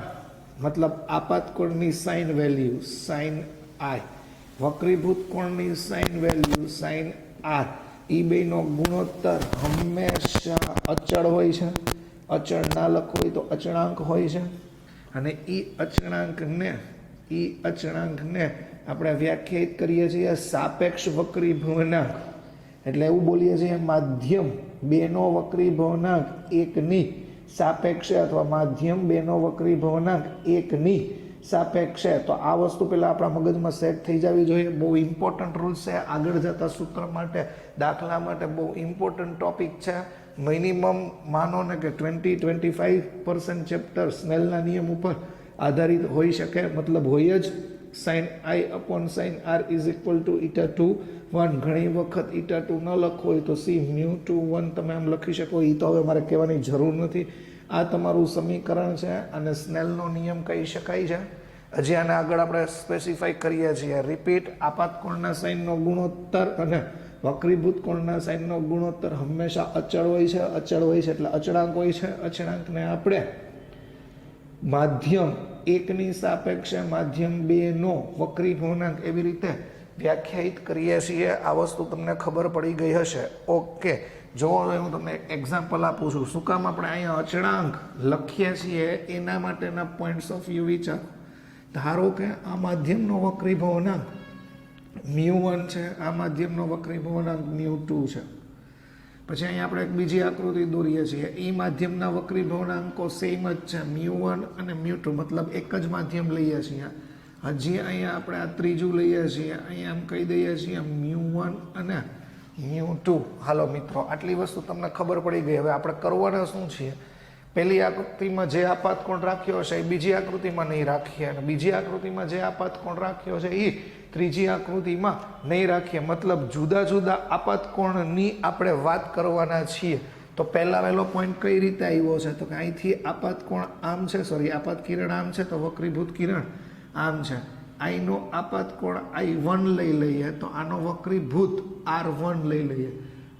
મતલબ આપાત કોણની સાઇન વેલ્યુ સાઇન આઈ, વક્રીભૂત કોણની સાઇન વેલ્યુ સાઇન આર, એ બેનો ગુણોત્તર હંમેશા અચળ હોય છે. અચળ ના લખો હોય તો અચળાંક હોય છે. અને એ અચળાંકને આપણે વ્યાખ્યાયિત કરીએ છીએ સાપેક્ષ વક્રીભવનાંક. એટલે એવું બોલીએ છીએ માધ્યમ બેનો વક્રીભવનાંક એકની સાપેક્ષે અથવા માધ્યમ બેનો વક્રીભવનાંક એકની સાપેક્ષે. તો આ વસ્તુ પહેલાં આપણા મગજમાં સેટ થઈ જવી જોઈએ. બહુ ઇમ્પોર્ટન્ટ રૂલ્સ છે. આગળ જતા સૂત્ર માટે, દાખલા માટે બહુ ઇમ્પોર્ટન્ટ ટોપિક છે. મિનિમમ માનો ને કે 20-25% ચેપ્ટર સ્નેલના નિયમ ઉપર આધારિત હોઈ શકે, મતલબ હોય જ. Sine I upon sine R is equal to 𝜃2 ઘણી વખત 𝜃2 ન લખવો હોય તો સી 𝜇2 તમે આમ લખી શકો. એ તો હવે મારે કહેવાની જરૂર નથી. આ તમારું સમીકરણ છે અને સ્નેલનો નિયમ કહી શકાય છે. હજી આને આગળ આપણે સ્પેસિફાઈ કરીએ છીએ. રિપીટ, આપાત કોણના સાઇનનો ગુણોત્તર અને વક્રીભૂત કોણના સાઇનનો ગુણોત્તર હંમેશા અચળ હોય છે. અચળ હોય છે એટલે અચળાંક હોય છે. અચળાંકને આપણે માધ્યમ એકની સાપેક્ષે માધ્યમ બેનો વક્રીભવનાંક એવી રીતે વ્યાખ્યાયિત કરીએ છીએ. આ વસ્તુ તમને ખબર પડી ગઈ હશે. ઓકે, જો હું તમને એક્ઝામ્પલ આપું છું. શું કામ આપણે અહીંયા અચળાંક લખીએ છીએ એના માટેના પોઈન્ટ્સ ઓફ વ્યૂ વિચારો. ધારો કે આ માધ્યમનો વક્રીભવનાંક 𝜇1 છે, આ માધ્યમનો વક્રીભવનાંક 𝜇2 છે. પછી અહીંયા આપણે એક બીજી આકૃતિ દોરીએ છીએ. એ માધ્યમના વક્રીભવનાંકો સેમ જ છે, 𝜇1 અને 𝜇2, મતલબ એક જ માધ્યમ લઈએ છીએ. હજી અહીંયા આપણે આ ત્રીજું લઈએ છીએ. અહીંયા એમ કહી દઈએ છીએ 𝜇1 અને 𝜇2. હાલો મિત્રો, આટલી વસ્તુ તમને ખબર પડી ગઈ. હવે આપણે કરવાના શું છીએ? પહેલી આકૃતિમાં જે આપાત કોણ રાખ્યો છે એ બીજી આકૃતિમાં નહીં રાખીએ, અને બીજી આકૃતિમાં જે આપાત કોણ રાખ્યો છે એ ત્રીજી આકૃતિમાં નહીં રાખીએ. મતલબ જુદા જુદા આપાત કોણની આપણે વાત કરવાના છીએ. તો પહેલા વહેલો પોઈન્ટ કઈ રીતે આવ્યો છે? તો કે અહીંથી આપાત કોણ આમ છે, આપાત કિરણ આમ છે, તો વક્રીભૂત કિરણ આમ છે. આઈનો આપાત કોણ I1 લઈ લઈએ તો આનો વક્રીભૂત R1 લઈ લઈએ.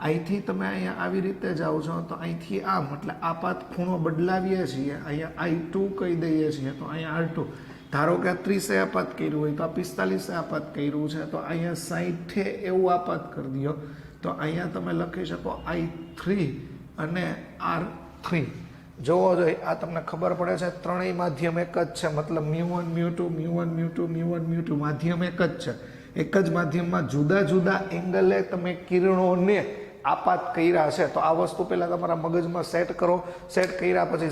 અહીંથી તમે અહીંયા આવી રીતે જાઓ છો તો અહીંથી આમ, એટલે આપાત ખૂણો બદલાવીએ છીએ. અહીંયા I2 કહી દઈએ છીએ તો અહીંયા R2. ધારો કે 30 આપાત કર્યું હોય તો આ 45 આપાત કર્યું છે, તો અહીંયા 60 એવું આપાત કરી દો તો અહીંયા તમે લખી શકો I3 અને R3. જોવો જોઈએ, આ તમને ખબર પડે છે ત્રણેય માધ્યમ એક જ છે. મતલબ 𝜇1 𝜇2 𝜇1 𝜇2 𝜇1 𝜇2 માધ્યમ એક જ છે. એક જ માધ્યમમાં જુદા જુદા એંગલે તમે કિરણોને આપાત કર્યા છે. તો આ વસ્તુ પહેલાં તમારા મગજમાં સેટ કરો. સેટ કર્યા પછી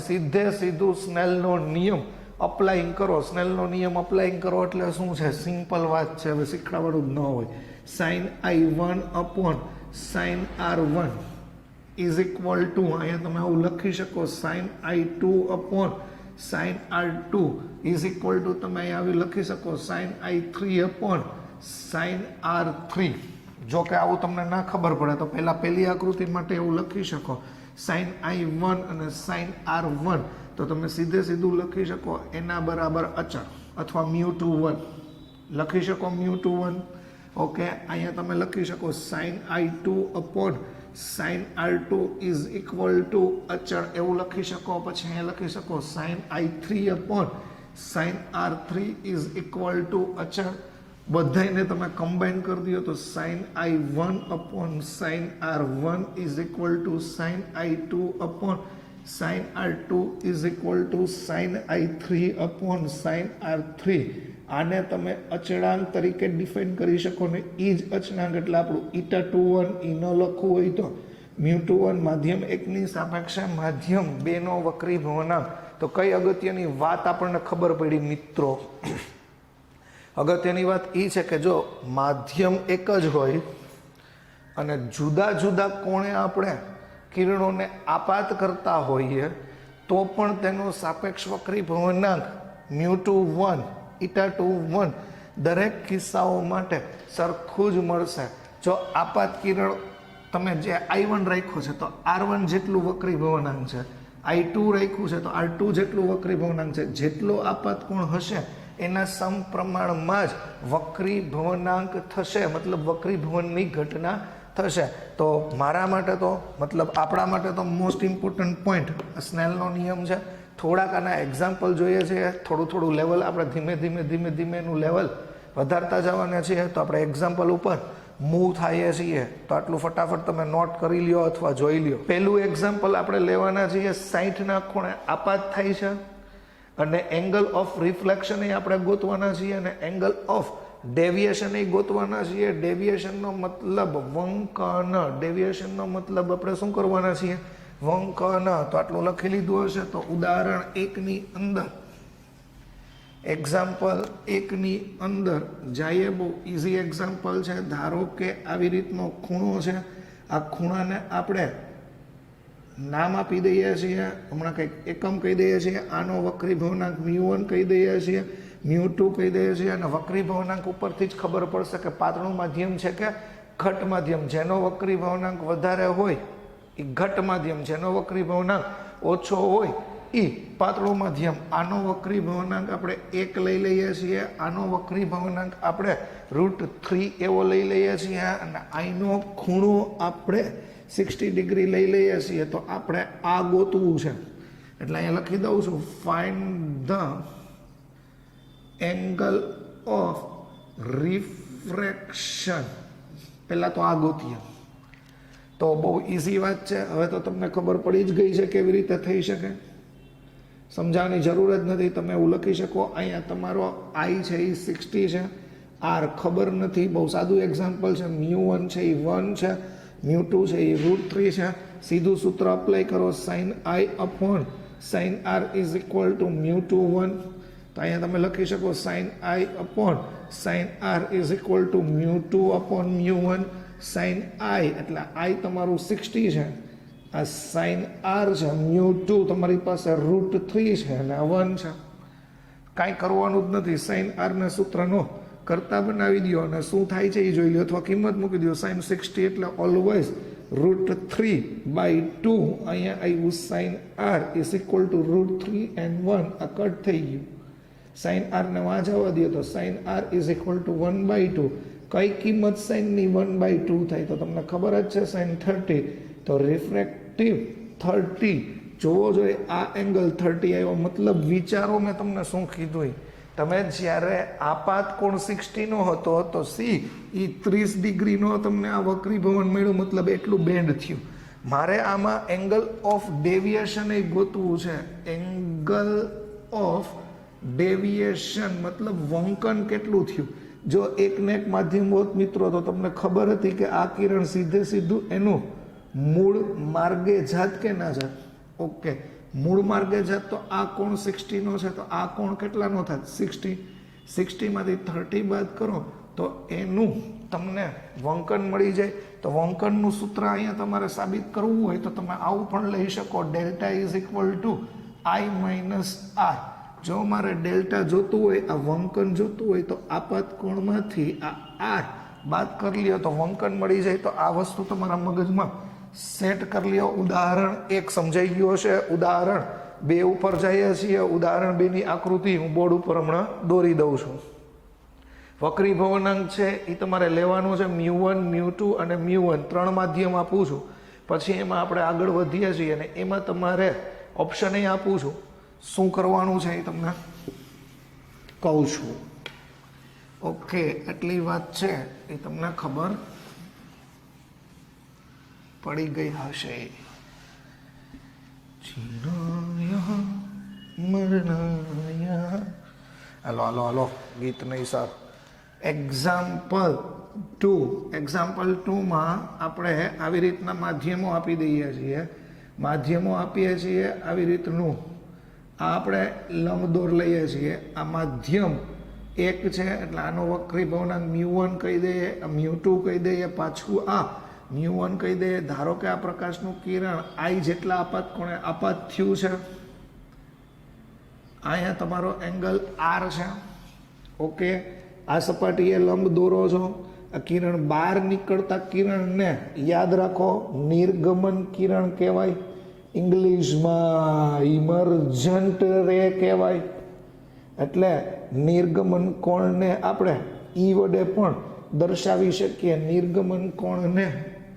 સીધું સ્નેલનો નિયમ અપ્લાઈંગ કરો. સ્નેલનો નિયમ અપ્લાઈંગ કરો એટલે શું છે? સિમ્પલ વાત છે, હવે શીખવાડવાનું જ ન હોય. Sine I1 upon sine R1 is equal to, અહીંયા તમે આવું લખી શકો, sine I2 upon sine R2 is equal to તમે અહીંયા આવી લખી શકો sign I3 upon sine R3. જો કે આવું તમને ના ખબર પડે તો પહેલી આકૃતિ માટે એવું લખી શકો સાઇન I1 અને સાઇન R1, તો તમે સીધું લખી શકો એના બરાબર અચળ અથવા 𝜇2 1. લખી શકો μ2 1. ઓકે, અહીંયા તમે લખી શકો sin I2 upon sin R2 is equal two અચળ એવું લખી શકો. પછી અહીંયા લખી શકો sin I3 upon sin R3 is equal two અચળ. બધાને તમે કમ્બાઈન કરી દો તો sin I1 upon sin R1 is equal to sin I2 upon sin R2 is equal to sin I3 upon sin R3. આને તમે અચળાંક તરીકે ડિફાઇન કરી શકો ને એ જ અચળાંક એટલે આપણું η21 એ ન લખવું હોય તો μ21 માધ્યમ 1 ની સાપેક્ષે માધ્યમ 2 નો વક્રી ભવનાંક. તો કઈ અગત્યની વાત આપણને ખબર પડી મિત્રો? અગત્યની વાત એ છે કે જો માધ્યમ એક જ હોય અને જુદા જુદા કોણે આપણે કિરણોને આપાત કરતા હોઈએ તો પણ તેનો સાપેક્ષ વક્રી ભવનાંક μ21 η21 દરેક કિસ્સાઓ માટે સરખું જ મળશે. જો આપાત કિરણ તમે જે I1 રાખ્યું છે તો R1 જેટલું વક્રી ભવનાંક છે, I2 રાખ્યું છે તો R2 જેટલું વક્રી ભવનાંક છે. જેટલો આપાત કોણ હશે એના સમપ્રમાણમાં જ વક્રી ભવનાંક થશે, મતલબ વક્રી ભવનની ઘટના થશે. તો મારા માટે તો મતલબ આપણા માટે તો મોસ્ટ ઇમ્પોર્ટન્ટ પોઈન્ટ સ્નેલનો નિયમ છે. થોડાક આના એક્ઝામ્પલ જોઈએ છીએ, થોડું લેવલ આપણે ધીમે ધીમે એનું લેવલ વધારતા જવાના છીએ. તો આપણે એક્ઝામ્પલ ઉપર મૂવ થઈએ છીએ. તો આટલું ફટાફટ તમે નોટ કરી લ્યો અથવા જોઈ લ્યો. પહેલું એક્ઝામ્પલ આપણે લેવાના છીએ 60ના ખૂણે આપાત થાય છે અને એંગલ ઓફ રિફ્લેક્શન એ આપણે ગોતવાના છીએ અને એંગલ ઓફ ડેવિએશન એ ગોતવાના છીએ. ડેવિએશનનો મતલબ વંકન, ડેવિએશનનો મતલબ આપણે શું કરવાના છીએ? વંકન. તો આટલું લખી લીધું હશે. તો ઉદાહરણ 1 ની અંદર, એક્ઝામ્પલ 1 ની અંદર જઈએ. બહુ ઇઝી એક્ઝામ્પલ છે. ધારો કે આવી રીતનો ખૂણો છે. આ ખૂણાને આપણે નામ આપી દઈએ છીએ, હમણાં કંઈક એકમ કહી દઈએ છીએ. આનો વક્રી ભવનાંક μ1 કહી દઈએ છીએ, μ2 કહી દઈએ છીએ. અને વક્રી ભવનાંક ઉપરથી જ ખબર પડશે કે પાતળું માધ્યમ છે કે ઘટ માધ્યમ. જેનો વક્રી ભવનાંક વધારે હોય એ ઘટ માધ્યમ, જેનો વક્રી ભવનાંક ઓછો હોય એ પાતળું માધ્યમ. આનો વક્રી ભવનાંક આપણે 1 લઈ લઈએ છીએ, આનો વક્રી ભવનાંક આપણે √3 એવો લઈ લઈએ છીએ અને આનો ખૂણો આપણે 60 ડિગ્રી લઈ લઈએ છીએ. તો આપણે આ ગોતવું છે એટલે અહીંયા લખી દઉં છું find the angle of refraction. પહેલાં તો આ ગોતીએ. તો બહુ ઇઝી વાત છે. હવે તો તમને ખબર પડી જ ગઈ છે કેવી રીતે થઈ શકે. સમજાવવાની જરૂર જ નથી. તમે એવું લખી શકો અહીંયા તમારો I છે એ 60 છે, R ખબર નથી. બહુ સાદું એક્ઝામ્પલ છે. μ1 છે એ 1 છે, μ2 છે એ √3 છે. સીધું સૂત્ર અપ્લાય કરો, sin I upon sin R is equal to μ21. તો અહીંયા તમે લખી શકો sin I upon sin R is equal to μ2 upon μ1. sin I એટલે I તમારું 60 છે, આ sin R છે, μ2 તમારી પાસે √3 છે અને આ 1 છે. કાંઈ કરવાનું જ નથી. sin R ને સૂત્રનો કરતા બનાવી દો અને શું થાય છે એ જોઈ લો અથવા કિંમત મૂકી દો. sin 60 એટલે ઓલવેઝ √3/2. અહીંયા આવ્યું sin R is equal two √3 and 1. આ કટ થઈ ગયું. sin R ને વાં જવા દો તો sin R is equal two 1/2. કઈ કિંમત સાઇનની 1/2 થાય? તો તમને ખબર જ છે sin 30. તો રિફ્રેક્ટિવ 30 જોવો જોઈએ. આ એંગલ 30 આવ્યો. મતલબ વિચારો મેં તમને શું કીધું. તમે જ્યારે આપાત કોણ 60 નો હતો તો સી એ 30 ડિગ્રીનો તમને આ વક્રી ભવન મળ્યું. મતલબ એટલું બેન્ડ થયું. મારે આમાં એંગલ ઓફ ડેવિએશન એ ગોતવું છે. એંગલ ઓફ ડેવિએશન મતલબ વંકન કેટલું થયું. જો એક ને એક માધ્યમ હોત મિત્રો તો તમને ખબર હતી કે આ કિરણ સીધું એનું મૂળ માર્ગે જાત કે ના જાત. ઓકે, મૂળ માર્ગે જાત તો આ કોણ 60 નો છે તો આ કોણ કેટલાનો થાય? 60. 60 માંથી 30 બાદ કરો તો એનું તમને વંકન મળી જાય. તો વંકનનું સૂત્ર અહીંયા તમારે સાબિત કરવું હોય તો તમે આવું પણ લઈ શકો, delta is equal two I minus R. જો મારે ડેલ્ટા જોતું હોય, આ વંકન જોતું હોય તો આપાત કોણમાંથી આ R બાદ કરી લ્યો તો વંકન મળી જાય. તો આ વસ્તુ તમારા મગજમાં સેટ કરી લ્યો. ઉદાહરણ 1 સમજાઈ ગયું હશે. ઉદાહરણ 2 ઉપર જઈએ છીએ. ઉદાહરણ 2 ની આકૃતિ હું બોર્ડ ઉપર હમણાં દોરી દઉં છું. વક્રી ભવનાંક છે એ તમારે લેવાનું છે μ1 μ2 અને μ1 ત્રણ માધ્યમ આપું છું. પછી એમાં આપણે આગળ વધીએ છીએ અને એમાં તમારે ઓપ્શન એ આપું છું. શું કરવાનું છે એ તમને કહું છું. ઓકે, એટલી વાત છે એ તમને ખબર પડી ગઈ હશે. હાલો હાલો હાલો, ગીત નહીં સર. એક્ઝામ્પલ 2માં આપણે આવી રીતના માધ્યમો આપી દઈએ છીએ. માધ્યમો આપીએ છીએ આવી રીતનું. આ આપણે લંબદોર લઈએ છીએ. આ માધ્યમ એક છે એટલે આનો વક્રી ભવનાંક μ1 કહી દઈએ, μ2 કહી દઈએ, પાછું આ μ1 કહી દઈએ. ધારો કે આ પ્રકાશનું કિરણ I જેટલા આપાત કોણે આપાત થયું છે. અહીંયા તમારો એંગલ R છે. ઓકે, આ સપાટીએ લંબ દોરો છો. આ કિરણ બહાર નીકળતા કિરણને યાદ રાખો નિર્ગમન કિરણ કહેવાય. ઇંગ્લિશમાં ઇમર્જન્ટ રે કહેવાય. એટલે નિર્ગમન કોણને આપણે ઈ વડે પણ દર્શાવી શકીએ. નિર્ગમન કોણને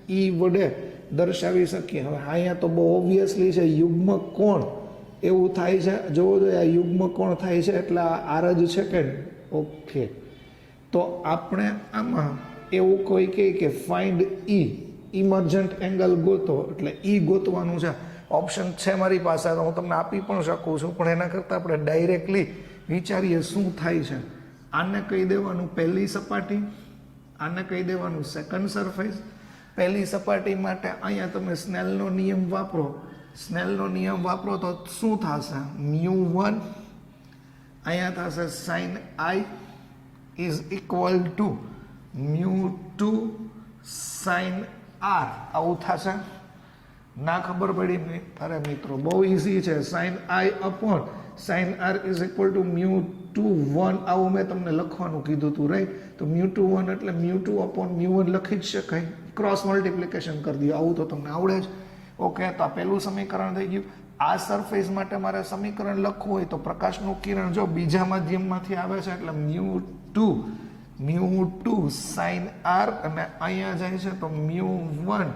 ઈ વડે દર્શાવી શકીએ. હવે અહીંયા તો બહુ ઓબ્વિયસલી છે યુગ્મ કોણ એવું થાય છે. જોવો જોઈએ આ યુગ્મ કોણ થાય છે એટલે આ આર જ છે કે. ઓકે, તો આપણે આમાં એવું કોઈ કહે કે ફાઇન્ડ ઈ ઇમર્જન્ટ એંગલ ગોતો, એટલે ઈ ગોતવાનું છે. ઓપ્શન છે મારી પાસે તો હું તમને આપી પણ શકું છું, પણ એના કરતાં આપણે ડાયરેક્ટલી વિચારીએ શું થાય છે. આને કહી દેવાનું પહેલી સપાટી, આને કહી દેવાનું સેકન્ડ સરફેસ. પહેલી સપાટી માટે અહીંયા તમે સ્નેલનો નિયમ વાપરો. સ્નેલનો નિયમ વાપરો તો શું થશે? μ1 અહીંયા થશે sin I is equal to μ2 sin R. આવું થશે. ના ખબર પડી અરે મિત્રો, બહુ ઇઝી છે. sin I અપોન sin R is equal to μ21. આવું મેં તમને લખવાનું કીધું હતું, રાઈટ? તો μ21 એટલે μ2 અપોન μ1 લખી જ શકાય. ક્રોસ મલ્ટિપ્લિકેશન કરી દો. આવું તો તમને આવડે જ. ઓકે, તો આ પહેલું સમીકરણ થઈ ગયું. આ સરફેસ માટે મારે સમીકરણ લખવું હોય તો પ્રકાશનું કિરણ જો બીજા માધ્યમમાંથી આવે છે એટલે μ2 sin R અને અહીંયા જાય છે તો μ1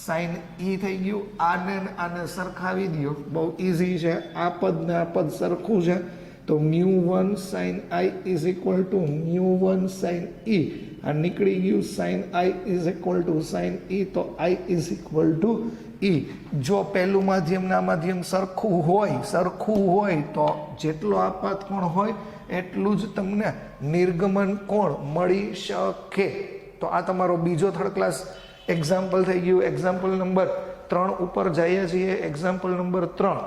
sin E થઈ ગયું. આને સરખાવી દો, બહુ ઇઝી છે. આ પદ ને આ પદ સરખું છે તો μ1 sin I is equal to μ1 sin E. આ નીકળી ગયું. sin I is equal to sin E, તો I is equal to E. જો પહેલું માધ્યમ ના માધ્યમ સરખું હોય તો જેટલો આપાત કોણ હોય એટલું જ તમને નિર્ગમન કોણ મળી શકે. તો આ તમારો બીજો થર્ડ ક્લાસ એક્ઝામ્પલ થઈ ગયું. એક્ઝામ્પલ નંબર 3 ઉપર જઈએ છીએ. એક્ઝામ્પલ નંબર 3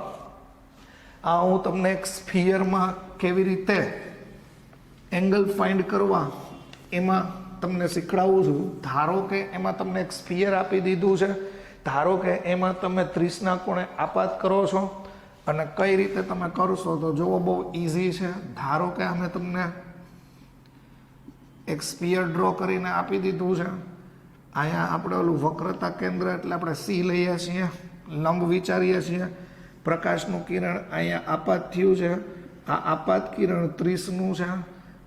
આ હું તમને એક સ્ફિયરમાં કેવી રીતે એંગલ ફાઇન્ડ કરવા એમાં તમને શીખડાવું છું. ધારો કે એમાં તમને એક સ્ફિયર આપી દીધું છે. ધારો કે એમાં તમે 30 કોણે આપાત કરો છો અને કઈ રીતે તમે કરશો તો જુઓ, બહુ ઇઝી છે. ધારો કે અમે તમને એક સ્ફિયર ડ્રો કરીને આપી દીધું છે. અહીંયા આપણે ઓલું વક્રતા કેન્દ્ર એટલે આપણે સી લઈએ છીએ, લંબ વિચારીએ છીએ. પ્રકાશનું કિરણ અહીંયા આપાત થયું છે. આ આપાત કિરણ 30નું છે.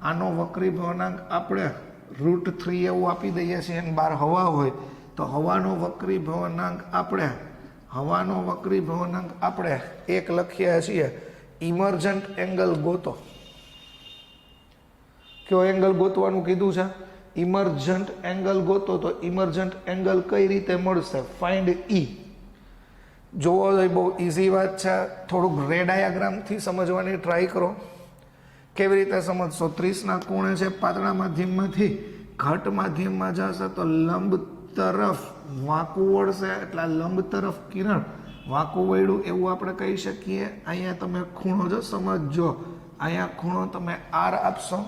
આનો વક્રી ભવનાંક આપણે √3 એવું આપી દઈએ છીએ અને બહાર હવા હોય તો હવાનો વક્રી ભવનાંક આપણે 1 લખીએ છીએ. ઇમર્જન્ટ એંગલ ગોતો. કયો એંગલ ગોતવાનું કીધું છે? ઇમર્જન્ટ એંગલ ગોતો. તો ઇમર્જન્ટ એંગલ કઈ રીતે મળશે? Find E. જોવો જોઈએ, બહુ ઇઝી વાત છે. થોડુંક રે ડાયાગ્રામથી સમજવાની ટ્રાય કરો. કેવી રીતે સમજશો? 30 કોણે છે પાતળા માધ્યમમાંથી ઘટ માધ્યમમાં જશે તો લંબ તરફ વાંકું વળશે. એટલે લંબ તરફ કિરણ વાંકું વળ્યું એવું આપણે કહી શકીએ. અહીંયા તમે ખૂણો જો સમજજો, અહીંયા ખૂણો તમે R આપશો.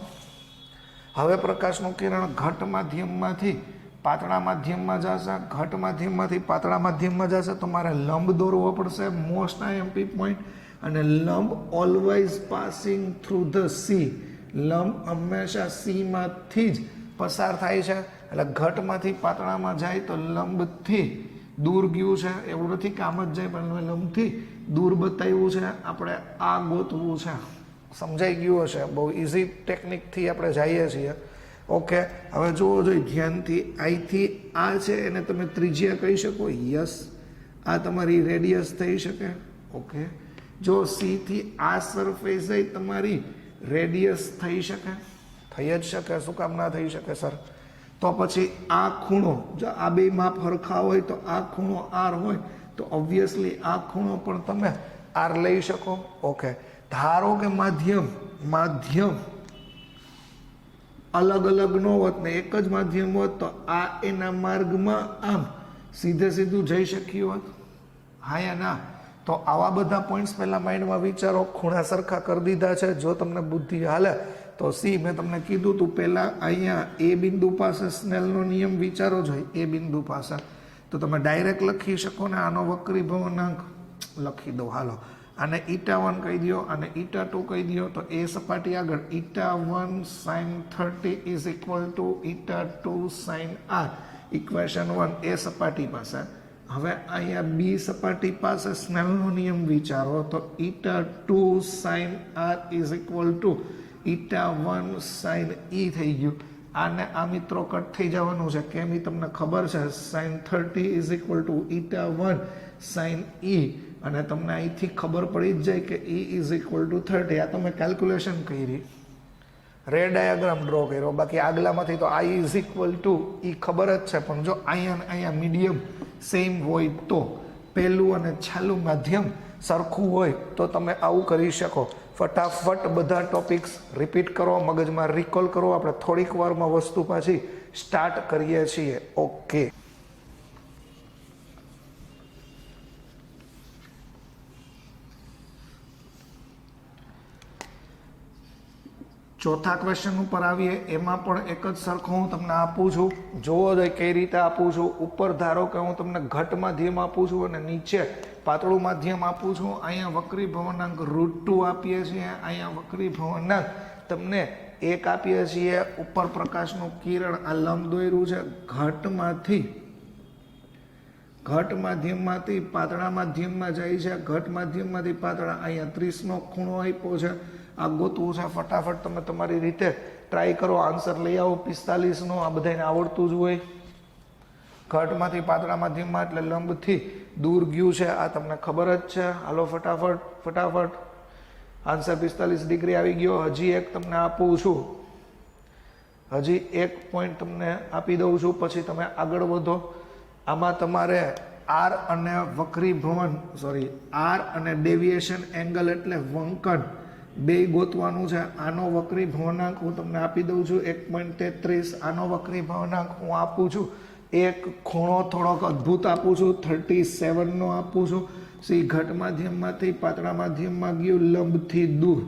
હવે પ્રકાશનું કિરણ ઘટ માધ્યમમાંથી પાતળા માધ્યમમાં જશે. ઘટ માધ્યમમાંથી પાતળા માધ્યમમાં જશે તો મારે લંબ દોરવો પડશે, મોસ્ટ IMP પોઈન્ટ. અને લંબ always passing through the sea. લંબ હંમેશા સીમાંથી જ પસાર થાય છે. એટલે ઘટમાંથી પાતળામાં જાય તો લંબથી દૂર ગયું છે એવું નથી કે આમ જ જાય, પણ લંબથી દૂર બતાવ્યું છે. આપણે આ ગોતવું છે. સમજાઈ ગયું હશે. બહુ ઇઝી ટેકનિકથી આપણે જઈએ છીએ. ઓકે, હવે જુઓ જોઈએ ધ્યાનથી. અહીંથી આ છે એને તમે ત્રિજ્યા કહી શકો, યસ. આ તમારી રેડિયસ થઈ શકે. ઓકે, જો સી થી આ સરફેસ તમારી રેડિયસ થઈ શકે, થઈ જ શકે. શું કામ ના થઈ શકે સર? તો પછી આ ખૂણો, જો આ બે માપ સરખા હોય તો આ ખૂણો આર હોય તો ઓબ્વિયસલી આ ખૂણો પણ તમે આર લઈ શકો. ઓકે, ધારો કે માધ્યમ અલગ અલગ ન હોત ને એક જ માધ્યમ હોત તો આ એના માર્ગમાં આમ સીધે સીધું જઈ શક્યું હોત, હા યા ના? તો આવા બધા પોઈન્ટ્સ પહેલા માઇન્ડમાં વિચારો. ખૂણા સરખા કરી દીધા છે. જો તમને બુદ્ધિ હાલે તો સી, મેં તમને કીધું તું પહેલાં અહીંયા એ બિંદુ પાસે સ્નેલનો નિયમ વિચારો જોઈએ. એ બિંદુ પાસે તો તમે ડાયરેક્ટ લખી શકો ને આનો વક્રી ભવનાંક લખી દો. હાલો, આને η1 કહી દો અને η2 કહી દો. તો એ સપાટી આગળ η1 sin 30 is equal to η2 sin r, equation 1 એ સપાટી પાસે. હવે અહીંયા બી સપાટી પાસે સ્નેલનો નિયમ વિચારો તો η2 sin r is equal to η1 sin e થઈ ગયું. આને આ મિત્રો કટ થઈ જવાનું છે. કેમ એ તમને ખબર છે? sin 30 is equal to η1 sin e, અને તમને અહીંથી ખબર પડી જ જાય કે e ઇઝ ઇક્વલ ટુ 30. આ તમે કેલ્ક્યુલેશન કરી, રે ડાયાગ્રામ ડ્રો કર્યો. બાકી આગલામાંથી તો i ઇઝ ઇક્વલ ટુ એ ખબર જ છે. પણ જો અહીંયા મીડિયમ સેમ હોય તો પહેલું અને છેલ્લું માધ્યમ સરખું હોય તો તમે આવું કરી શકો. ફટાફટ બધા ટોપિક્સ રિપીટ કરો, મગજમાં રિકોલ કરો. આપણે થોડીક વારમાં વસ્તુ પાછી સ્ટાર્ટ કરીએ છીએ. ઓકે, ચોથા ક્વેશ્ચન ઉપર આવીએ. એમાં પણ એક જ સરખું હું તમને આપું છું. જોવો જોઈએ કઈ રીતે આપું છું. ઉપર ધારો કે હું તમને ઘટ માધ્યમ આપું છું અને નીચે પાતળું માધ્યમ આપું છું. અહીંયા વક્રી ભવનાંક √2 આપીએ છીએ. અહીંયા વક્રી ભવનાંક તમને 1 આપીએ છીએ. ઉપર પ્રકાશનું કિરણ આ લંબ દોર્યું છે. ઘટ માધ્યમમાંથી પાતળા માધ્યમમાં જાય છે. ઘટ માધ્યમમાંથી પાતળા. અહીંયા 30નો ખૂણો આપ્યો છે. આ ગોતવું છે. ફટાફટ તમે તમારી રીતે ટ્રાય કરો, આન્સર લઈ આવો. 45નો આ બધાને આવડતું જ હોય. ઘટમાંથી પાતળા માધ્યમમાં એટલે લંબથી દૂર ગયું છે, આ તમને ખબર જ છે. હાલો ફટાફટ આન્સર 45 ડિગ્રી આવી ગયો. હજી એક તમને આપું છું, હજી એક પોઈન્ટ તમને આપી દઉં છું, પછી તમે આગળ વધો. આમાં તમારે આર અને વક્રી ભવન આર અને ડેવિએશન એંગલ એટલે વંકન બે ગોતવાનું છે. આનો વક્રી ભવનાંક હું તમને આપી દઉં છું 1.33. આનો વક્રી ભવનાંક હું આપું છું. એક ખૂણો થોડોક અદ્ભુત આપું છું 37નો આપું છું. સી ઘટ માધ્યમમાંથી પાતળા માધ્યમમાં ગયું લંબથી દૂર.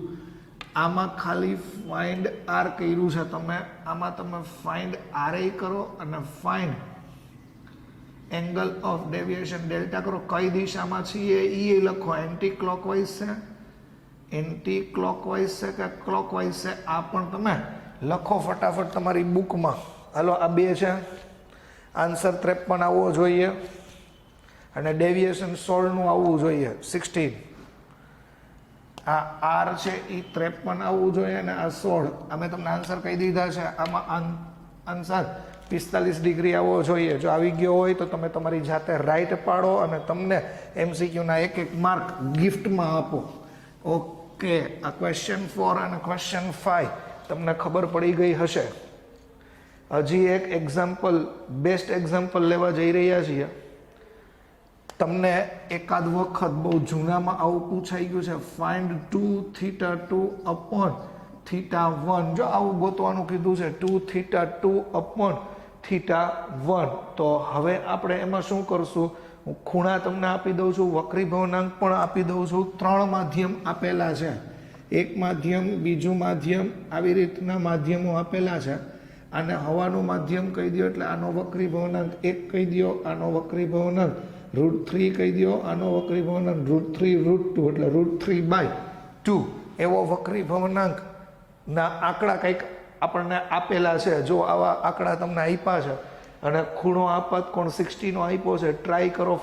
આમાં ખાલી ફાઇન્ડ આર કર્યું છે તમે. આમાં તમે ફાઇન્ડ આર કરો અને find angle of deviation delta કરો. કઈ દિશામાં છીએ એ લખો. એન્ટી ક્લોકવાઇઝ છે, એન્ટી ક્લોકવાઇઝ છે કે ક્લોકવાઇઝ છે, આ પણ તમે લખો ફટાફટ તમારી બુકમાં. હાલો, આ બે છે. આન્સર 53 આવવો જોઈએ અને ડેવિએશન 16નું આવવું જોઈએ 16. આ આર છે એ 53 આવવું જોઈએ અને આ 16. અમે તમને આન્સર કહી દીધા છે. આમાં આન્સર 45 ડિગ્રી આવવો જોઈએ. જો આવી ગયો હોય તો તમે તમારી જાતે રાઈટ પાડો અને તમને MCQના એક માર્ક ગિફ્ટમાં આપો. ઓકે, આ ક્વેશ્ચન 4 અને ક્વેશ્ચન 5 તમને ખબર પડી ગઈ હશે. હજી એક એક્ઝામ્પલ, બેસ્ટ એક્ઝામ્પલ લેવા જઈ રહ્યા છીએ. તમને એકાદ વખત બહુ જૂનામાં આવું પૂછાઈ ગયું છે, ફાઇન્ડ 2θ2 અપોન θ1. જો આવું ગોતવાનું કીધું છે 2θ2 અપોન θ1. તો હવે આપણે એમાં શું કરશું? હું ખૂણા તમને આપી દઉં છું, વક્રી ભવનાંક પણ આપી દઉં છું. 3 માધ્યમ આપેલા છે. એક માધ્યમ, બીજું માધ્યમ, આવી રીતના માધ્યમો આપેલા છે. આને હવાનું માધ્યમ કહી દો એટલે આનો વક્રી ભવનાંક 1 કહી દો. આનો વક્રી ભવનાંક √3 કહી દો. આનો વક્રી ભવનાંક √3 √2 એટલે √3/2 એવો વક્રી ભવનાંક ના આંકડા કંઈક આપણને આપેલા છે. જો આવા આંકડા તમને આપ્યા છે અને ખૂણો આપાત કોણ 60નો આપ્યો છે. ટ્રાય કરો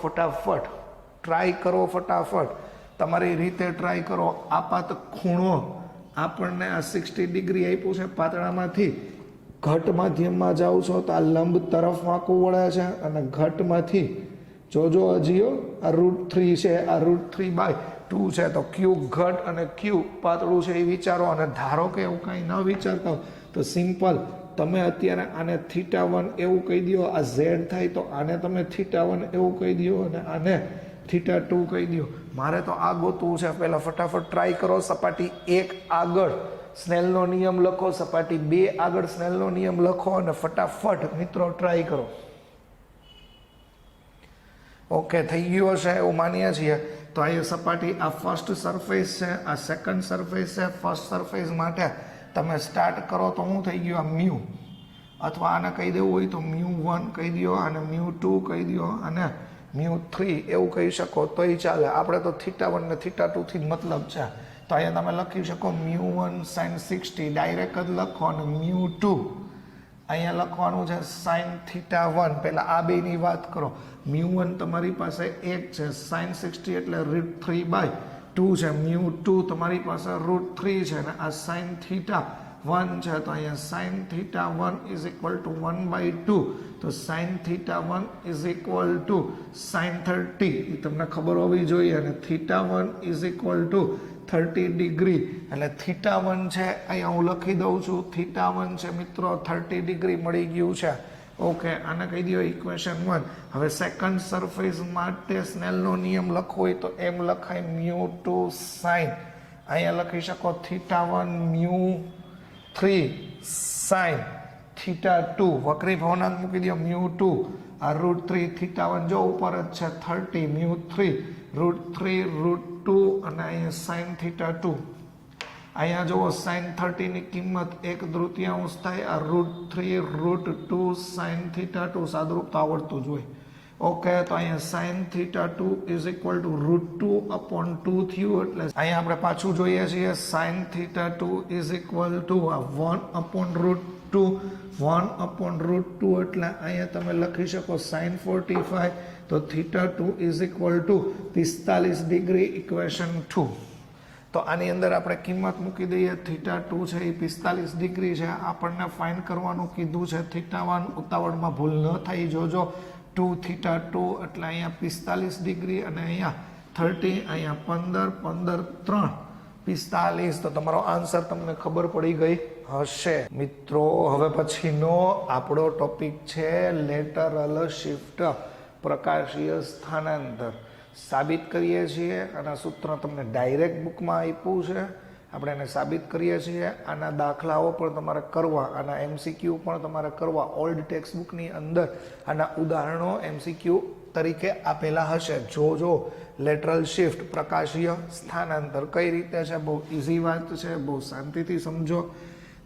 ફટાફટ તમારી રીતે ટ્રાય કરો. આપાત ખૂણો આપણને આ 60 ડિગ્રી આપ્યું છે પાતળામાંથી ઘટ માધ્યમમાં જાઓ છો તો આ લંબ તરફ વાંકું વળે છે અને ઘટમાંથી જોજો હજીઓ આ √3 છે, આ √3/2 છે, તો ક્યુ ઘટ અને ક્યુ પાતળું છે એ વિચારો. અને ધારો કે એવું કાંઈ ન વિચારતા તો સિમ્પલ તમે અત્યારે આને θ1 એવું કહી દો, આ ઝેડ થાય તો આને તમે θ1 એવું કહી દો અને આને θ2 કહી દો. મારે તો આ ગોતવું છે. પહેલાં ફટાફટ ટ્રાય કરો. સપાટી 1 આગળ સ્નેલનો નિયમ લખો, સપાટી 2 આગળ સ્નેલનો નિયમ લખો અને ફટાફટ મિત્રો ટ્રાય કરો. ઓકે, થઈ ગયું હશે એવું માનીએ છીએ. તો અહીંયા સપાટી આ ફર્સ્ટ સરફેસ છે, આ સેકન્ડ સરફેસ છે. ફર્સ્ટ સરફેસ માટે તમે સ્ટાર્ટ કરો તો શું થઈ ગયું? આ મ્યુ, અથવા આને કહી દેવું હોય તો μ1 કહી દો, અને μ2 કહી દો, અને μ3 એવું કહી શકો તોય ચાલે. આપણે તો θ1 ને θ2 થી જ મતલબ છે. તો અહીંયા તમે લખી શકો μ1 sin 60 ડાયરેક્ટ જ લખો, અને μ2 અહીંયા લખવાનું છે sin θ1. પહેલાં આ બેની વાત કરો. μ1 તમારી પાસે 1 છે, sin 60 એટલે √3/2 છે, μ2 તમારી પાસે √3 છે, અને આ sin θ1 છે. તો અહીંયા sin θ1 ઇઝ ઇક્વલ ટુ 1/2. તો sin θ1 is equal to sin 30 એ તમને ખબર હોવી જોઈએ, અને θ1 ઇઝ ઇક્વલ ટુ 30 ડિગ્રી. એટલે θ1 છે અહીંયા હું લખી દઉં છું. θ1 છે મિત્રો 30 ડિગ્રી મળી ગયું છે. ઓકે, આને કહી દો ઇક્વેશન 1. હવે સેકન્ડ સરફેસ માટે સ્નેલનો નિયમ લખવો હોય તો એમ લખાય μ2 sin, અહીંયા લખી શકો θ1 μ3 sin θ2. વક્રી ભવનાંક મૂકી દો μ2 આ √3, θ1 જો ઉપર જ છે 30, μ3 √3 √2 અને અહીંયા sin θ2. અહીંયા જુઓ sin 30 ની કિંમત 1/3 થાય. આ √3 √2 sin θ2 સાદુરૂપ તો આવડતું જ હોય. ઓકે, તો અહીંયા sin θ2 ઇઝ ઇક્વલ ટુ √2/2 થયું. એટલે અહીંયા આપણે પાછું જોઈએ છીએ sin θ2 ઇઝ ઇક્વલ ટુ આ 1/√2 1/√2 એટલે અહીંયા તમે લખી શકો sin 45. તો θ2 is equal to 45 degree, equation 2. તો આની અંદર આપણે કિંમત મૂકી દઈએ. θ2 છે એ 45 ડિગ્રી છે. આપણને ફાઇન્ડ કરવાનું કીધું છે θ1. ઉતાવળમાં ભૂલ ન થાય જોજો. 2θ2 એટલે અહીંયા 45 ડિગ્રી, અને અહીંયા 30, અહીંયા 15 3 45. તો તમારો આન્સર તમને ખબર પડી ગઈ હશે મિત્રો. હવે પછીનો આપણો ટોપિક છે લેટરલ શિફ્ટ, પ્રકાશીય સ્થાનાંતર. સાબિત કરીએ છીએ. આના સૂત્ર તમને ડાયરેક્ટ બુકમાં આપ્યું છે, આપણે એને સાબિત કરીએ છીએ. આના દાખલાઓ પણ તમારે કરવા, આના MCQ પણ તમારે કરવા. ઓલ્ડ ટેક્સ્ટ બુકની અંદર આના ઉદાહરણો MCQ તરીકે આપેલા હશે. જો લેટરલ શિફ્ટ, પ્રકાશીય સ્થાનાંતર કઈ રીતે છે, બહુ ઇઝી વાત છે, બહુ શાંતિથી સમજો.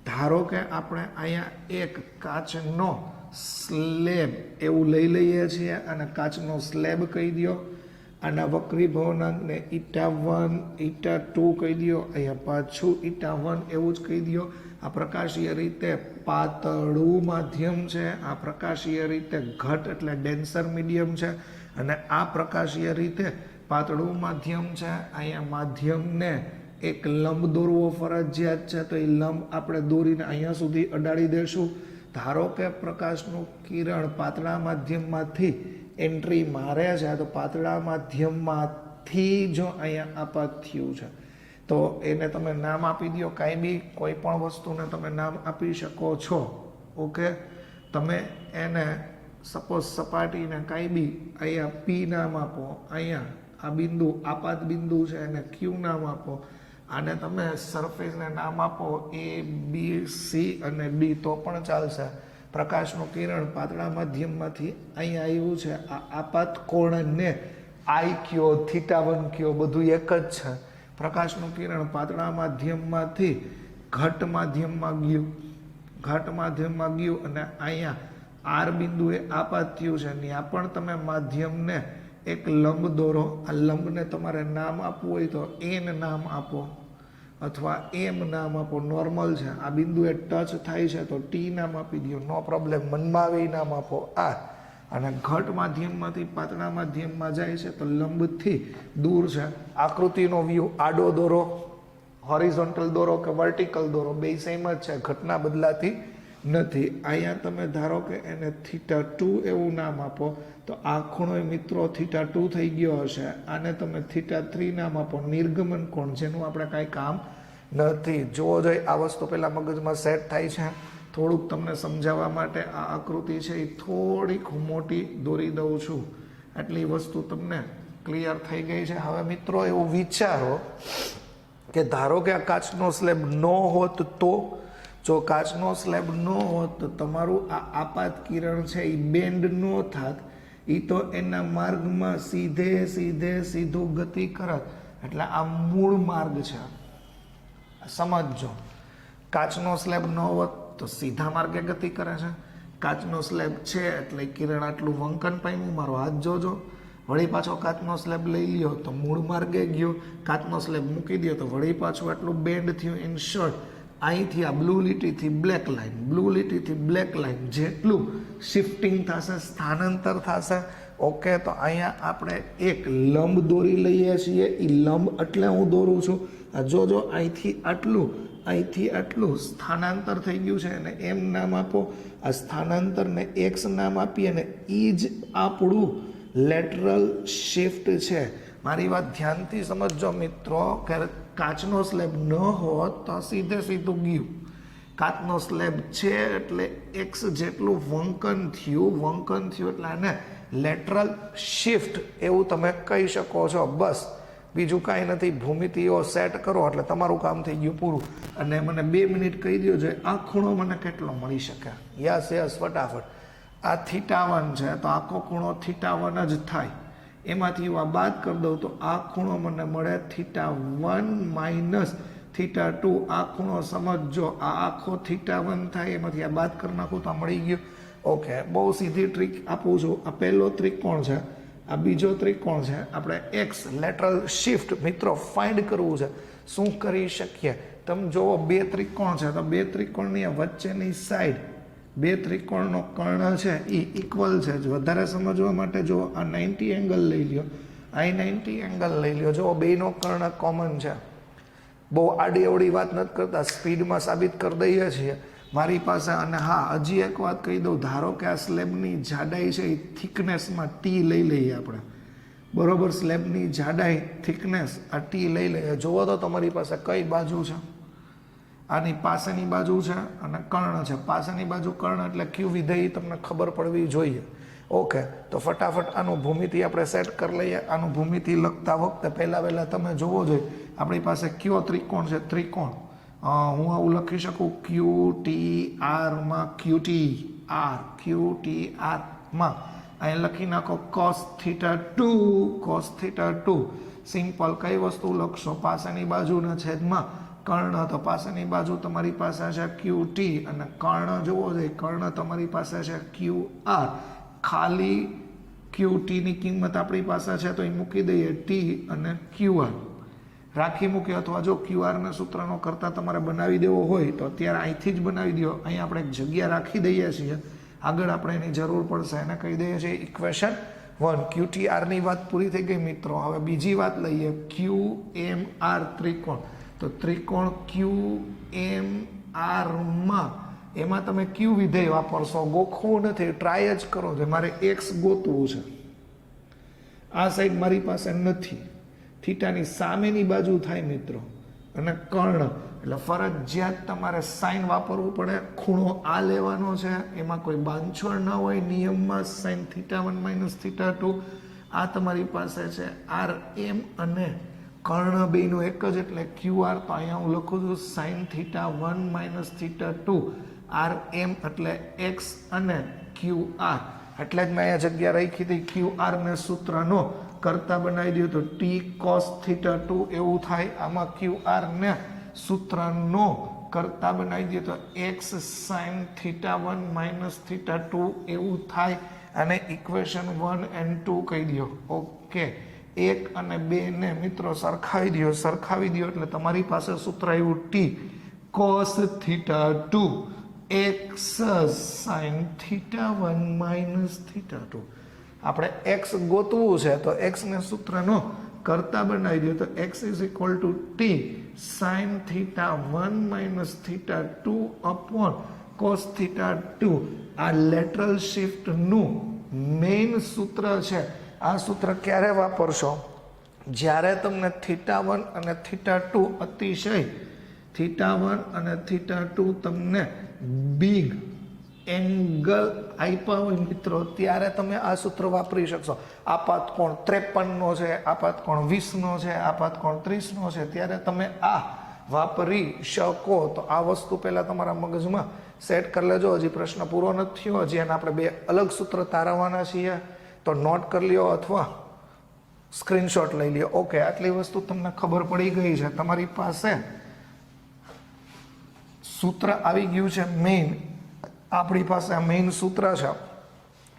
ધારો કે આપણે અહીંયા એક કાચનો સ્લેબ એવું લઈ લઈએ છીએ, અને કાચનો સ્લેબ કહી દો. આના વક્રી ભવનાંકને η1 η2 કહી દો. અહીંયા પાછું η1 એવું જ કહી દો. આ પ્રકાશીય રીતે પાતળું માધ્યમ છે, આ પ્રકાશીય રીતે ઘટ એટલે ડેન્સર મીડિયમ છે, અને આ પ્રકાશીય રીતે પાતળું માધ્યમ છે. અહીંયા માધ્યમને એક લંબ દોરવો ફરજિયાત છે. તો એ લંબ આપણે દોરીને અહીંયા સુધી અડાડી દેશું. ધારો કે પ્રકાશનું કિરણ પાતળા માધ્યમમાંથી એન્ટ્રી મારે છે, તો પાતળા માધ્યમમાંથી જો અહીંયા આપાત થયું છે તો એને તમે નામ આપી દો. કાંઈ બી કોઈ પણ વસ્તુને તમે નામ આપી શકો છો. ઓકે, તમે એને સપોઝ સપાટીને કાંઈ બી અહીંયા P નામ આપો, અહીંયા આ બિંદુ આપાત બિંદુ છે એને Q નામ આપો, આને તમે સરફેસને નામ આપો ABC અને D તો પણ ચાલશે. પ્રકાશનું કિરણ પાતળા માધ્યમમાંથી અહીંયા આવ્યું છે. આ આપાત કોણને I કયો, θ1 કયો, બધું એક જ છે. પ્રકાશનું કિરણ પાતળા માધ્યમમાંથી ઘટ માધ્યમમાં ગયું, અને અહીંયા R બિંદુએ આપાત થયું છે. ત્યાં પણ તમે માધ્યમને એક લંબ દોરો. આ લંબને તમારે નામ આપવું હોય તો N નામ આપો, અથવા M નામ આપો. નોર્મલ છે, આ બિંદુએ ટચ થાય છે તો T નામ આપી દો, નો પ્રોબ્લેમ. મનમાં આવે એ નામ આપો R. અને ઘટ માધ્યમમાંથી પાતળા માધ્યમમાં જાય છે તો લંબથી દૂર છે. આકૃતિનો વ્યૂ આડો દોરો, હોરિઝોન્ટલ દોરો કે વર્ટિકલ દોરો, બે સેમ જ છે, ઘટના બદલાતી નથી. અહીંયા તમે ધારો કે એને θ2 એવું નામ આપો તો આ ખૂણો મિત્રો θ2 થઈ ગયો હશે. આને તમે θ3 નામ આપો, નિર્ગમન કોણ, જેનું આપણે કાંઈ કામ નથી. જોવો જોઈએ આ વસ્તુ પહેલાં મગજમાં સેટ થાય છે. થોડુંક તમને સમજાવવા માટે આ આકૃતિ છે એ થોડીક મોટી દોરી દઉં છું, આટલી વસ્તુ તમને ક્લિયર થઈ ગઈ છે. હવે મિત્રો એવું વિચારો કે ધારો કે આ કાચનો સ્લેબ ન હોત તો, જો કાચનો સ્લેબ ન હોત તો તમારું આ આપાત કિરણ છે એ બેન્ડ ન થાત, એ તો એના માર્ગમાં સીધું ગતિ કરત. એટલે આ મૂળ માર્ગ છે, સમજજો. કાચનો સ્લેબ ન હોત તો સીધા માર્ગે ગતિ કરે છે. કાચનો સ્લેબ છે એટલે કિરણ આટલું વંકન પામ્યું, મારો હાથ જોજો. વળી પાછો કાચનો સ્લેબ લઈ લ્યો તો મૂળ માર્ગે ગયો, કાચનો સ્લેબ મૂકી દો તો વળી પાછું આટલું બેન્ડ થયું. ઇન શોર્ટ, અહીંથી આ બ્લુ લીટીથી બ્લેક લાઇન જેટલું શિફ્ટિંગ થશે, સ્થાનાંતર થશે. ઓકે, તો અહીંયા આપણે એક લંબ દોરી લઈએ છીએ. એ લંબ એટલે હું દોરું છું, આ જોજો, અહીંથી આટલું સ્થાનાંતર થઈ ગયું છે અને એમ નામ આપો. આ સ્થાનાંતરને એક્સ નામ આપીએ અને એ જ આપણું લેટરલ શિફ્ટ છે. મારી વાત ધ્યાનથી સમજજો મિત્રો, કે કાચનો સ્લેબ ન હોત તો સીધું ગયું. કાચનો સ્લેબ છે એટલે એક્સ જેટલું વંકન થયું એટલે આને લેટરલ શિફ્ટ એવું તમે કહી શકો છો. બસ, બીજું કાંઈ નથી. ભૂમિતિઓ સેટ કરો એટલે તમારું કામ થઈ ગયું પૂરું. અને મને 2 મિનિટ કહી દો છે આ ખૂણો મને કેટલો મળી શકે. યસ ફટાફટ. આ θ1 છે તો આખો ખૂણો θ1 જ થાય. એમાંથી હું આ બાદ કરી દઉં તો આ ખૂણો મને મળે θ1 - θ2. આ ખૂણો સમજો, આ આખો θ1 થાય, એમાંથી આ બાદ કરી નાખું તો આ મળી ગયું. ઓકે, બહુ સીધી ટ્રીક આપું છું. આ પહેલો ત્રિકોણ છે, આ બીજો ત્રિકોણ છે. આપણે એક્સ લેટરલ શિફ્ટ મિત્રો ફાઇન્ડ કરવું છે. શું કરી શકીએ? તમે જુઓ, 2 ત્રિકોણ છે તો 2 ત્રિકોણની વચ્ચેની સાઈડ, 2 ત્રિકોણનો કર્ણ છે એ ઇક્વલ છે. વધારે સમજવા માટે જો આ 90 એંગલ લઈ લ્યો, આ 90 એંગલ લઈ લ્યો. જો બેનો કર્ણ કોમન છે. બહુ આડી અવડી વાત નથી કરતા, સ્પીડમાં સાબિત કરી દઈએ છીએ મારી પાસે. અને હા, હજી એક વાત કહી દઉં, ધારો કે આ સ્લેબની જાડાઈ છે એ થિકનેસમાં ટી લઈ લઈએ આપણે, બરોબર. સ્લેબની જાડાઈ, થિકનેસ, આ ટી લઈ લઈએ. જુઓ તો તમારી પાસે કઈ બાજુ છે, આની પાસેની બાજુ છે અને કર્ણ છે. પાસેની બાજુ કર્ણ એટલે ક્યુ વિધેય તમને ખબર પડવી જોઈએ. ઓકે, તો ફટાફટ આનું ભૂમિતિ આપણે સેટ કરી લઈએ. આનું ભૂમિતિ લખતા વખતે પહેલાં તમે જોવો જોઈએ આપણી પાસે કયો ત્રિકોણ છે. ત્રિકોણ હું આવું લખી શકું, QTR માં QTR માં અહીં લખી નાખો cos θ2. સિમ્પલ. કઈ વસ્તુ લખશો? પાસેની બાજુના છેદમાં કર્ણ. તો પાસેની બાજુ તમારી પાસે છે QT અને કર્ણ જોવો જોઈએ, કર્ણ તમારી પાસે છે QR. ખાલી QTની કિંમત આપણી પાસે છે તો એ મૂકી દઈએ T અને QR રાખી મૂકી. અથવા જો QRના સૂત્રનો કરતાં તમારે બનાવી દેવો હોય તો અત્યારે અહીંથી જ બનાવી દો. અહીં આપણે એક જગ્યા રાખી દઈએ છીએ, આગળ આપણે એની જરૂર પડશે. એને કહી દઈએ છીએ ઇક્વેશન 1. QTRની વાત પૂરી થઈ ગઈ મિત્રો. હવે બીજી વાત લઈએ, QMR ત્રિકોણ. તો ત્રિકોણ QMR માં એમાં તમે ક્યુ વિધેય વાપરશો. ગોખવું નથી, ટ્રાય જ કરો છો. મારે એક્સ ગોતવું છે, આ સાઈડ મારી પાસે નથી, થીટાની સામેની બાજુ થાય મિત્રો, અને કર્ણ એટલે ફરજિયાત તમારે સાઈન વાપરવું પડે. ખૂણો આ લેવાનો છે, એમાં કોઈ બાંધછોડ ન હોય નિયમમાં. સાઈન θ1 - θ2 આ તમારી પાસે છે RM અને કર્ણ બેનું એક જ એટલે QR. તો અહીંયા હું લખું છું સાઈન θ1 - θ2 RM એટલે X અને QR. એટલે જ મેં અહીંયા જગ્યા રાખી હતી. QR ને સૂત્રનો કરતા બનાવી દો તો T cos θ2 એવું થાય. આમાં QR ને સૂત્રનો કરતા બનાવી દો તો X sin θ1 - θ2 એવું થાય. અને ઇક્વેશન 1 અને 2 કહી દો. ઓકે, 1 અને 2 ને મિત્રો સરખાવી દો એટલે તમારી પાસે સૂત્ર આવ્યું T cos θ2 X sin θ1 - θ2. આપણે x ગોતવું છે તો x ને સૂત્રનો કરતા બનાવી દો તો x = T sin θ1 - θ2 upon cos theta 2 આ લેટરલ શિફ્ટનું મેઇન સૂત્ર છે. આ સૂત્ર ક્યારે વાપરશો? જ્યારે તમને θ1 અને θ2 અતિશય θ1 અને θ2 તમને બિગ એંગલ આપ્યા હોય મિત્રો, ત્યારે તમે આ સૂત્ર વાપરી શકશો. આપાત કોણ 53નો છે, આપાત કોણ 20નો છે, આપાત કોણ 30નો છે, ત્યારે તમે આ વાપરી શકો. તો આ વસ્તુ પહેલાં તમારા મગજમાં સેટ કરી લેજો. હજી પ્રશ્ન પૂરો નથી થયો, હજી એને આપણે 2 અલગ સૂત્ર તારવવાના છીએ. તો નોટ કરી લ્યો અથવા સ્ક્રીનશોટ લઈ લ્યો. ઓકે, આટલી વસ્તુ તમને ખબર પડી ગઈ છે. તમારી પાસે સૂત્ર આવી ગયું છે મેઇન. આપણી પાસે આ મેઇન સૂત્ર છે.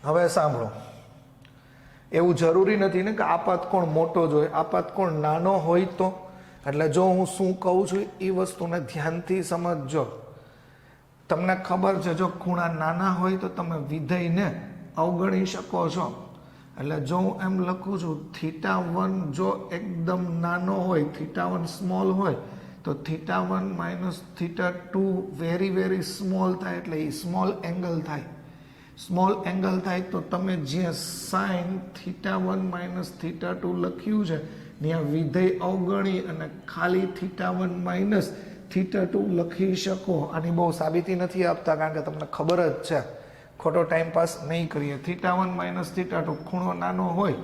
હવે સાંભળો, એવું જરૂરી નથી ને કે આપાત કોણ મોટો જ હોય, આપાત કોણ નાનો હોય તો. એટલે જો હું શું કહું છું એ વસ્તુને ધ્યાનથી સમજજો. તમને ખબર છે જો ખૂણા નાના હોય તો તમે વિધેયને અવગણી શકો છો. એટલે જો હું એમ લખું છું θ1 જો એકદમ નાનો હોય, θ1 સ્મોલ હોય, તો θ1 માઇનસ θ2 વેરી વેરી સ્મોલ થાય. એટલે એ સ્મોલ એંગલ થાય. સ્મોલ એંગલ થાય તો તમે જ્યાં સાઇન θ1 માઇનસ θ2 લખ્યું છે ત્યાં વિધેય અવગણી અને ખાલી θ1 માઇનસ θ2 લખી શકો. આની બહુ સાબિતી નથી આપતા કારણ કે તમને ખબર જ છે, ખોટો ટાઈમ પાસ નહીં કરીએ. θ1 માઇનસ θ2 ખૂણો નાનો હોય,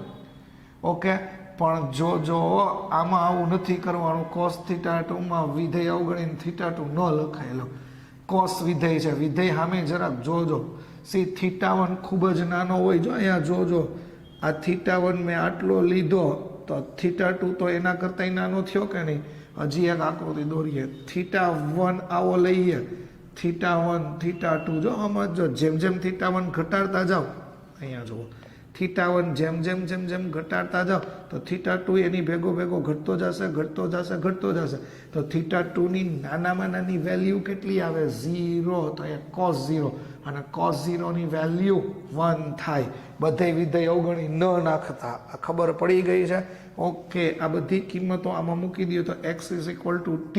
ઓકે, પણ જો આમાં આવું નથી કરવાનું. કોસ θ2માં વિધેય અવગણીને θ2 ન લખાયેલો, કોસ વિધેય છે. વિધેય સામે જરાક જોજો. θ1 ખૂબ જ નાનો હોય. જો અહીંયા જોજો, આ θ1 મેં આટલો લીધો તો θ2 તો એના કરતાંય નાનો થયો કે નહીં. હજી એક આકૃતિ દોરીએ. θ1 આવો લઈએ, θ1 θ2 જો સમજો. જેમ જેમ θ1 ઘટાડતા જાઓ, અહીંયા જુઓ, θ1 જેમ જેમ ઘટાડતા જાઓ તો θ2 એની ભેગો ઘટતો જશે. તો θ2ની નાનામાં નાની વેલ્યુ કેટલી આવે? 0. તો એ cos 0 અને cos 0ની વેલ્યુ 1 થાય. બધે વિધેય અવગણી ન નાખતા. આ ખબર પડી ગઈ છે? ઓકે, આ બધી કિંમતો આમાં મૂકી દઈએ તો x is equal to t.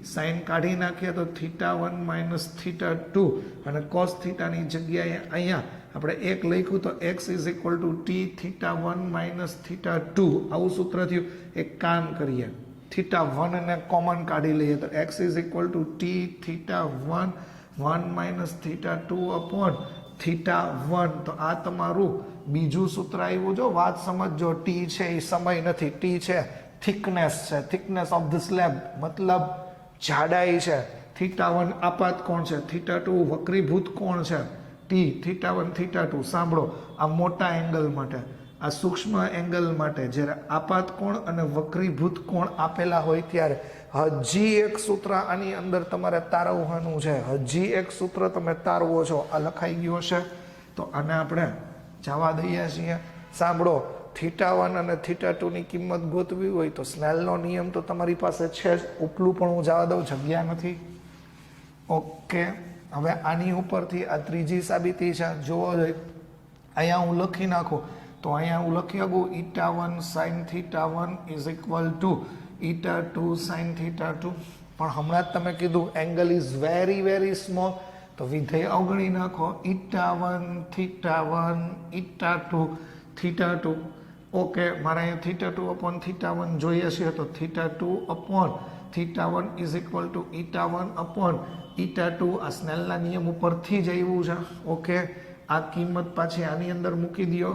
Sine કાઢી નાખીએ તો θ1 માઇનસ θ2 અને cos θની જગ્યાએ અહીંયા આપણે 1 લખ્યું તો x is equal to t θ1 minus θ2. આવું સૂત્ર થયું. એક કામ કરીએ, θ1 ને કોમન કાઢી લઈએ તો x is equal to t θ1 1 minus θ2 upon θ1. તો આ તમારું બીજું સૂત્ર આવ્યું. જો વાત સમજો, t છે એ સમય નથી, t છે થિકનેસ છે, થિકનેસ ઓફ ધ સ્લેબ, મતલબ જાડાઈ છે. θ1 આપાત કોણ છે, θ2 વક્રીભૂત કોણ છે. t θ1 θ2 સાંભળો, આ મોટા એંગલ માટે, આ સૂક્ષ્મ એંગલ માટે જ્યારે આપાત કોણ અને વક્રીભૂત કોણ આપેલા હોય ત્યારે હજી એક સૂત્ર આની અંદર તમારે તારવવાનું છે. હજી એક સૂત્ર તમે તારવો છો. આ લખાઈ ગયો છે તો આને આપણે જવા દઈએ છીએ. સાંભળો, θ1 અને θ2ની કિંમત ગોતવી હોય તો સ્નેલનો નિયમ તો તમારી પાસે છે જ. ઉપલું પણ હું જવા દઉં, જગ્યા નથી. ઓકે, હવે આની ઉપરથી આ ત્રીજી સાબિતી છે. જોવો જોઈએ, અહીંયા હું લખી નાખું તો અહીંયા હું લખી શકું η1 sin θ1 is equal to η2 sin θ2. પણ હમણાં જ તમે કીધું angle is very very small, તો વિધેય અવગણી નાખો. η1 θ1 η2 θ2. ઓકે, મારે અહીંયા θ2 અપોન θ1 જોઈએ છીએ તો θ2 upon θ1 is equal to η1 upon η2. આ સ્નેલના નિયમ ઉપરથી જ આવ્યું છે. ઓકે, આ કિંમત પાછી આની અંદર મૂકી દો.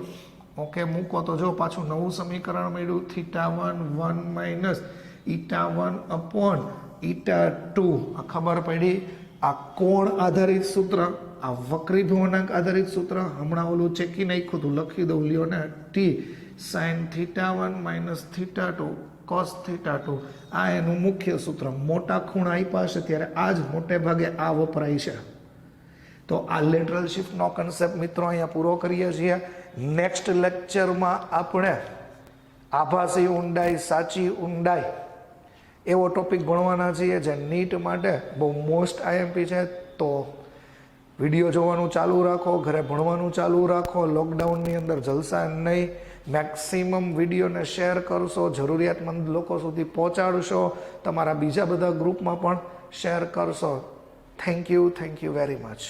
ઓકે, મૂકો તો જો પાછું નવું સમીકરણ મળ્યું. θ1 1 માઇનસ η1 અપોન η2. આ ખબર પડી. આ કોણ આધારિત સૂત્ર, આ વક્રીભવનાંક આધારિત સૂત્ર. હમણાં ઓલું ચેકી નાખ્યું હતું, લખી દઉં લ્યો ને. t sin θ1 minus θ2 cos θ2. આ એનું મુખ્ય સૂત્ર. મોટા ખૂણા આપ્યા છે ત્યારે આ જ મોટે ભાગે આ વપરાય છે. તો આ લેટરલ શિફ્ટનો કન્સેપ્ટ મિત્રો અહીંયા પૂરો કરીએ છીએ. નેક્સ્ટ લેક્ચરમાં આપણે આભાસી ઊંડાઈ, સાચી ઊંડાઈ એવો ટોપિક ભણવાના છીએ જે નીટ માટે બહુ મોસ્ટ આઈએમપી છે. તો વિડીયો જોવાનું ચાલુ રાખો, ઘરે ભણવાનું ચાલુ રાખો. લોકડાઉનની અંદર જલસા નહીં. મેક્સિમમ વિડીયોને શેર કરશો, જરૂરિયાતમંદ લોકો સુધી પહોંચાડશો, તમારા બીજા બધા ગ્રુપમાં પણ શેર કરશો. Thank you very much.